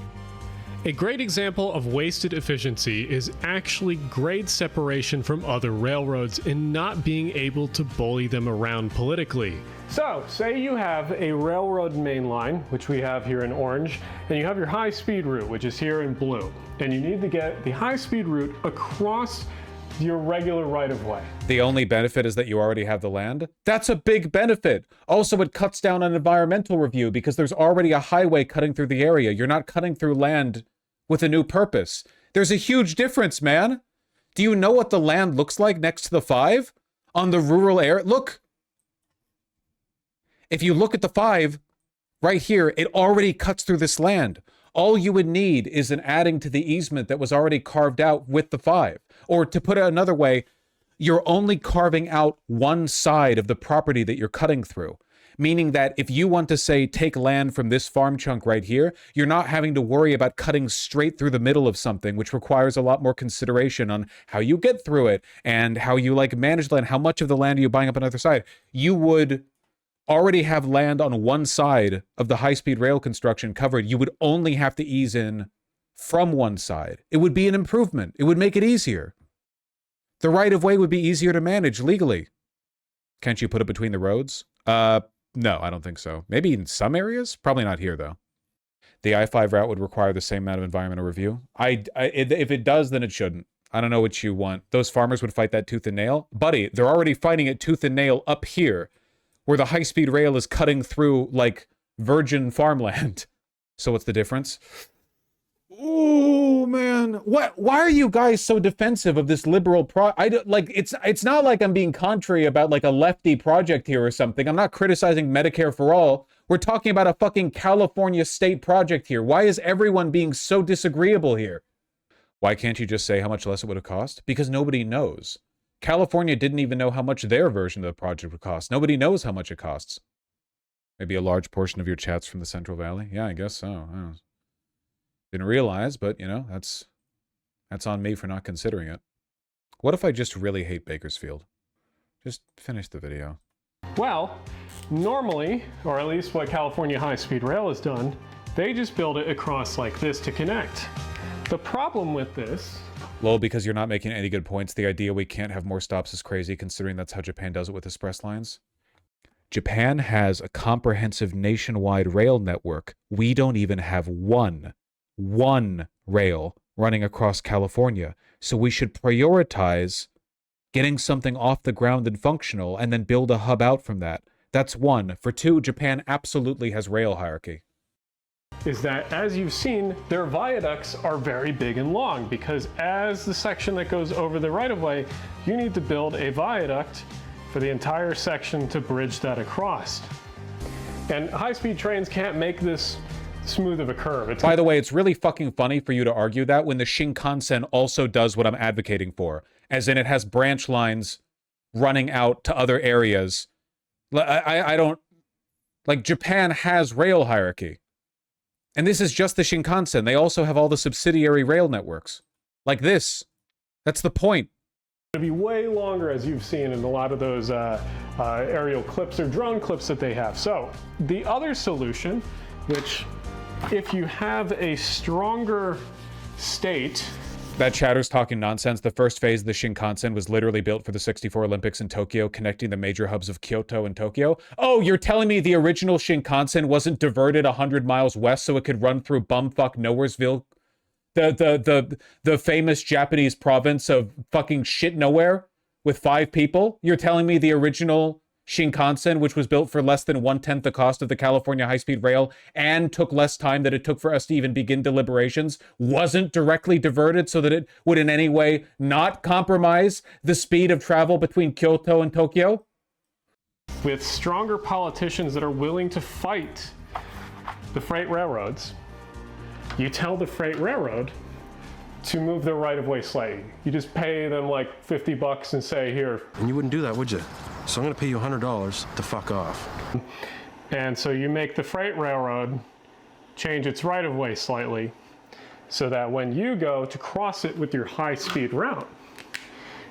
A great example of wasted efficiency is actually grade separation from other railroads and not being able to bully them around politically. So, say you have a railroad main line, which we have here in orange, and you have your high-speed route, which is here in blue, and you need to get the high-speed route across your regular right-of-way. The only benefit is that you already have the land? That's a big benefit. Also, it cuts down on environmental review because there's already a highway cutting through the area. You're not cutting through land with a new purpose. There's a huge difference, man. Do you know what the land looks like next to the 5? On the rural area? Look. If you look at the 5, right here, it already cuts through this land. All you would need is an adding to the easement that was already carved out with the 5. Or to put it another way, you're only carving out one side of the property that you're cutting through. Meaning that if you want to, say, take land from this farm chunk right here, you're not having to worry about cutting straight through the middle of something, which requires a lot more consideration on how you get through it and how you like manage land, how much of the land are you buying up on the other side. You would already have land on one side of the high-speed rail construction covered. You would only have to ease in from one side. It would be an improvement. It would make it easier. The right-of-way would be easier to manage legally. Can't you put it between the roads? No, I don't think so. Maybe in some areas? Probably not here, though. The I-5 route would require the same amount of environmental review. If it does, then it shouldn't. I don't know what you want. Those farmers would fight that tooth and nail. Buddy, they're already fighting it tooth and nail up here, where the high-speed rail is cutting through, like, virgin farmland. So what's the difference? Oh, man. Why are you guys so defensive of this liberal it's not like I'm being contrary about, like, a lefty project here or something. I'm not criticizing Medicare for all. We're talking about a fucking California state project here. Why is everyone being so disagreeable here? Why can't you just say how much less it would have cost? Because nobody knows. California didn't even know how much their version of the project would cost. Nobody knows how much it costs. Maybe a large portion of your chat's from the Central Valley? Yeah, I guess so. Didn't realize, but, you know, that's on me for not considering it. What if I just really hate Bakersfield? Just finish the video. Well, normally, or at least what California high-speed rail has done, they just build it across like this to connect. The problem with this... Lol, because you're not making any good points. The idea we can't have more stops is crazy, considering that's how Japan does it with express lines. Japan has a comprehensive nationwide rail network. We don't even have one rail running across California. So we should prioritize getting something off the ground and functional and then build a hub out from that. That's one. For two, Japan absolutely has rail hierarchy. Is that, as you've seen, their viaducts are very big and long, because as the section that goes over the right-of-way, you need to build a viaduct for the entire section to bridge that across. And high-speed trains can't make this smooth of a curve. By the way, it's really fucking funny for you to argue that when the Shinkansen also does what I'm advocating for, as in it has branch lines running out to other areas. I don't... Like, Japan has rail hierarchy. And this is just the Shinkansen. They also have all the subsidiary rail networks. Like this. That's the point. It'll be way longer, as you've seen in a lot of those aerial clips or drone clips that they have. So the other solution, which if you have a stronger state... That chatter's talking nonsense. The first phase of the Shinkansen was literally built for the '64 Olympics in Tokyo, connecting the major hubs of Kyoto and Tokyo. Oh, you're telling me the original Shinkansen wasn't diverted 100 miles west so it could run through bumfuck Nowheresville, the famous Japanese province of fucking shit nowhere with 5 people? You're telling me the original Shinkansen, which was built for less than 1/10 the cost of the California high-speed rail and took less time than it took for us to even begin deliberations, wasn't directly diverted so that it would in any way not compromise the speed of travel between Kyoto and Tokyo? With stronger politicians that are willing to fight the freight railroads, you tell the freight railroad to move their right-of-way slightly. You just pay them like $50 and say, here. And you wouldn't do that, would you? So I'm gonna pay you $100 to fuck off. And so you make the freight railroad change its right-of-way slightly so that when you go to cross it with your high-speed route,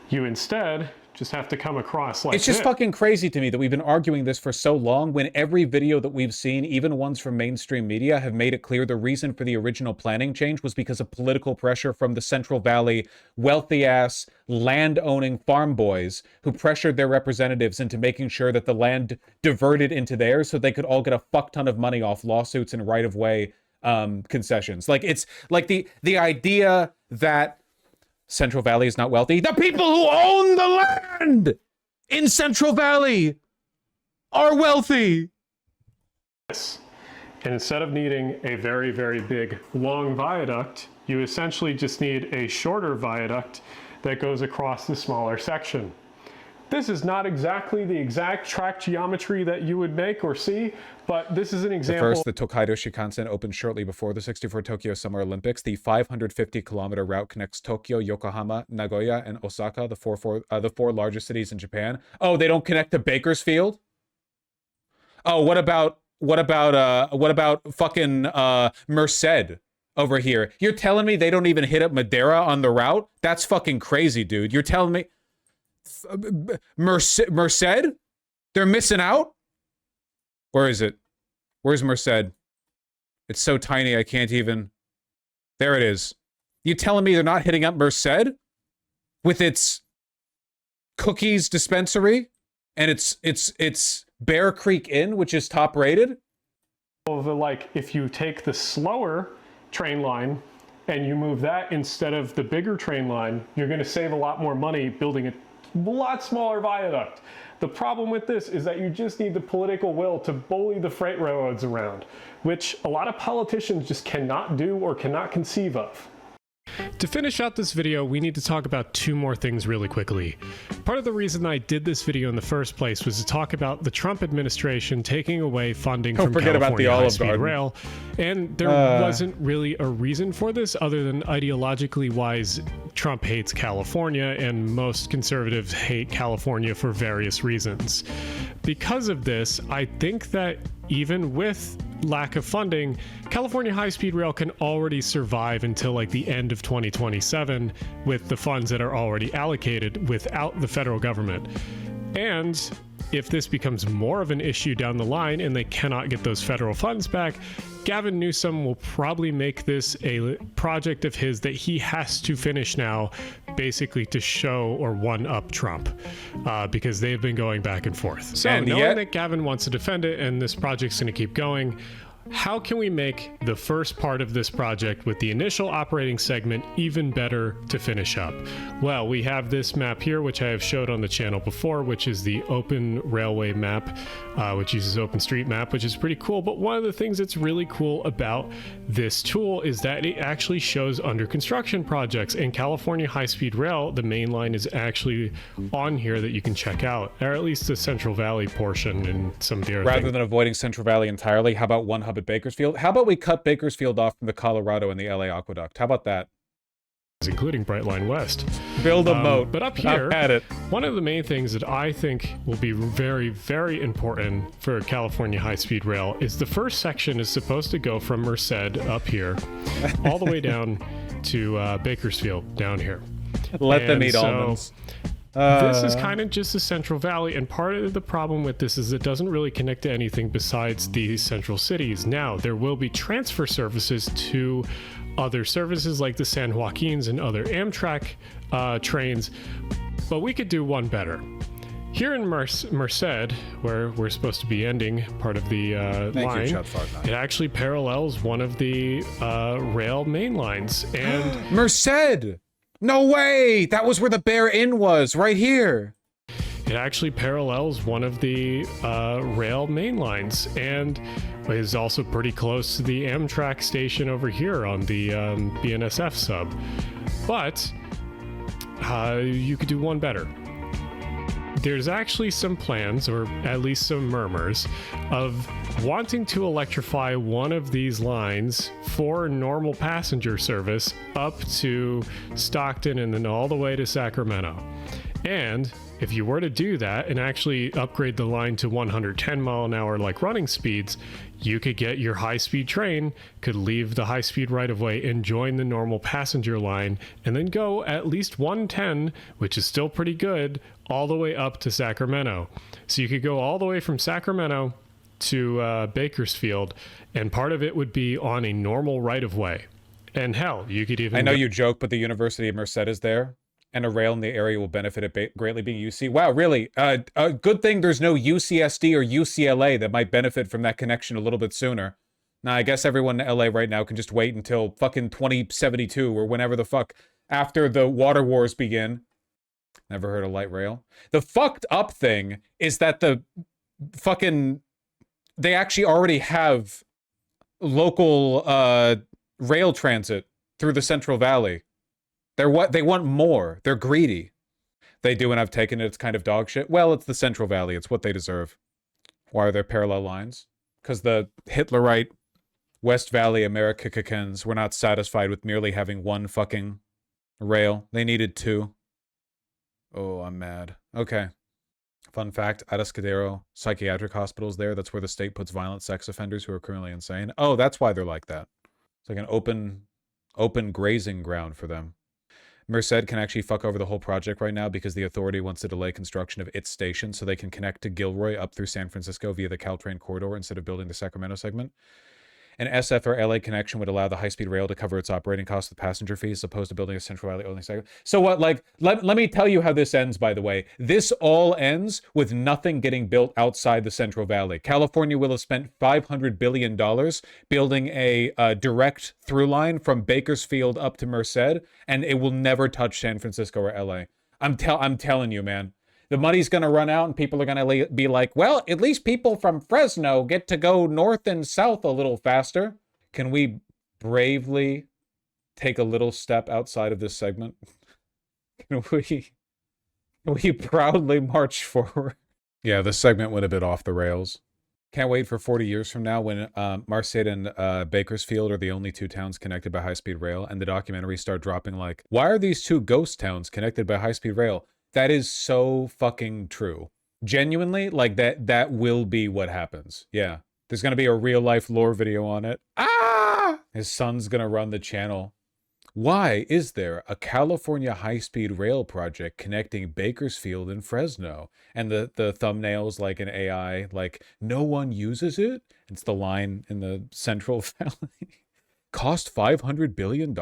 you instead just have to come across like It's just this. fucking crazy to me that we've been arguing this for so long when every video that we've seen, even ones from mainstream media, have made it clear the reason for the original planning change was because of political pressure from the Central Valley wealthy-ass, land-owning farm boys who pressured their representatives into making sure that the land diverted into theirs so they could all get a fuck ton of money off lawsuits and right-of-way concessions. Like, it's like the idea that Central Valley is not wealthy. The people who own the land in Central Valley are wealthy. Yes. And instead of needing a very, very big, long viaduct, you essentially just need a shorter viaduct that goes across the smaller section. This is not exactly the exact track geometry that you would make or see, but this is an example. The Tokaido Shinkansen opened shortly before the '64 Tokyo Summer Olympics. The 550-kilometer route connects Tokyo, Yokohama, Nagoya, and Osaka, the four largest cities in Japan. Oh, they don't connect to Bakersfield? Oh, what about fucking Merced over here? You're telling me they don't even hit up Madeira on the route? That's fucking crazy, dude. You're telling me Merced? They're missing out? Where is it? Where's Merced? It's so tiny I can't even... There it is. You telling me they're not hitting up Merced? With its cookies dispensary? And it's Bear Creek Inn, which is top rated? Like, if you take the slower train line and you move that instead of the bigger train line, you're going to save a lot more money building a lot smaller viaduct. The problem with this is that you just need the political will to bully the freight railroads around, which a lot of politicians just cannot do or cannot conceive of. To finish out this video, we need to talk about 2 more things really quickly. Part of the reason I did this video in the first place was to talk about the Trump administration taking away funding from California high-speed rail, and there wasn't really a reason for this other than ideologically wise. Trump hates California, and most conservatives hate California for various reasons. Because of this, I think that even with lack of funding, California high-speed rail can already survive until like the end of 2027 with the funds that are already allocated without the federal government. And if this becomes more of an issue down the line and they cannot get those federal funds back, Gavin Newsom will probably make this a project of his that he has to finish now, basically to show or one-up Trump, because they've been going back and forth. So knowing that Gavin wants to defend it and this project's going to keep going, how can we make the first part of this project with the initial operating segment even better to finish up? Well, we have this map here, which I have showed on the channel before, which is the Open Railway map, which uses OpenStreetMap, which is pretty cool. But one of the things that's really cool about this tool is that it actually shows under construction projects. And California High-Speed Rail, the main line, is actually on here that you can check out, or at least the Central Valley portion and some of the other Rather things. than avoiding Central Valley entirely, how about one hub at Bakersfield? How about we cut Bakersfield off from the Colorado and the LA Aqueduct? How about that? Including Brightline West. Build a moat. But up here, I've had it. one of the main things that I think will be very, very important for California High-Speed Rail is the first section is supposed to go from Merced up here all the way down to Bakersfield down here. Let them And eat so, almonds. This is kind of just the Central Valley, and part of the problem with this is it doesn't really connect to anything besides the central cities. Now, there will be transfer services to other services like the San Joaquins and other Amtrak trains, but we could do one better. Here in Merced, where we're supposed to be ending part of the line, it actually parallels one of the rail main lines. And Merced! No way! That was where the Bear Inn was, right here. It actually parallels one of the rail main lines and is also pretty close to the Amtrak station over here on the BNSF sub. But you could do one better. There's actually some plans, or at least some murmurs, of wanting to electrify one of these lines for normal passenger service up to Stockton and then all the way to Sacramento. And if you were to do that and actually upgrade the line to 110 mile an hour like running speeds, you could get your high-speed train, could leave the high-speed right-of-way and join the normal passenger line, and then go at least 110, which is still pretty good, all the way up to Sacramento. So you could go all the way from Sacramento to Bakersfield, and part of it would be on a normal right-of-way. And hell, you could even... I know you joke, but the University of Merced is there, and a rail in the area will benefit it greatly being UC. Wow, really? A good thing there's no UCSD or UCLA that might benefit from that connection a little bit sooner. Now, I guess everyone in LA right now can just wait until fucking 2072 or whenever the fuck after the water wars begin. Never heard of light rail. The fucked up thing is that the fucking... They actually already have local rail transit through the Central Valley. They want more. They're greedy. They do, and I've taken it. It's kind of dog shit. Well, it's the Central Valley. It's what they deserve. Why are there parallel lines? Because the Hitlerite West Valley Americans were not satisfied with merely having one fucking rail. They needed two. Oh, I'm mad. Okay. Fun fact, Atascadero Psychiatric Hospital is there. That's where the state puts violent sex offenders who are criminally insane. Oh, that's why they're like that. It's like an open grazing ground for them. Merced can actually fuck over the whole project right now because the authority wants to delay construction of its station so they can connect to Gilroy up through San Francisco via the Caltrain corridor instead of building the Sacramento segment. An SF or LA connection would allow the high-speed rail to cover its operating costs with passenger fees as opposed to building a Central Valley only segment. So what, like, let me tell you how this ends, by the way. This all ends with nothing getting built outside the Central Valley. California will have spent $500 billion building a direct through line from Bakersfield up to Merced, and it will never touch San Francisco or LA. I'm telling you, man. The money's going to run out and people are going to be like, well, at least people from Fresno get to go north and south a little faster. Can we bravely take a little step outside of this segment? Can we proudly march forward? Yeah, this segment went a bit off the rails. Can't wait for 40 years from now when Merced and Bakersfield are the only two towns connected by high-speed rail, and the documentaries start dropping like, why are these two ghost towns connected by high-speed rail? That is so fucking true. Genuinely, like that will be what happens. Yeah. There's going to be a real life lore video on it. Ah! His son's going to run the channel. Why is there a California high-speed rail project connecting Bakersfield and Fresno? And the thumbnails like an AI, like, no one uses it? It's the line in the Central Valley. Cost $500 billion?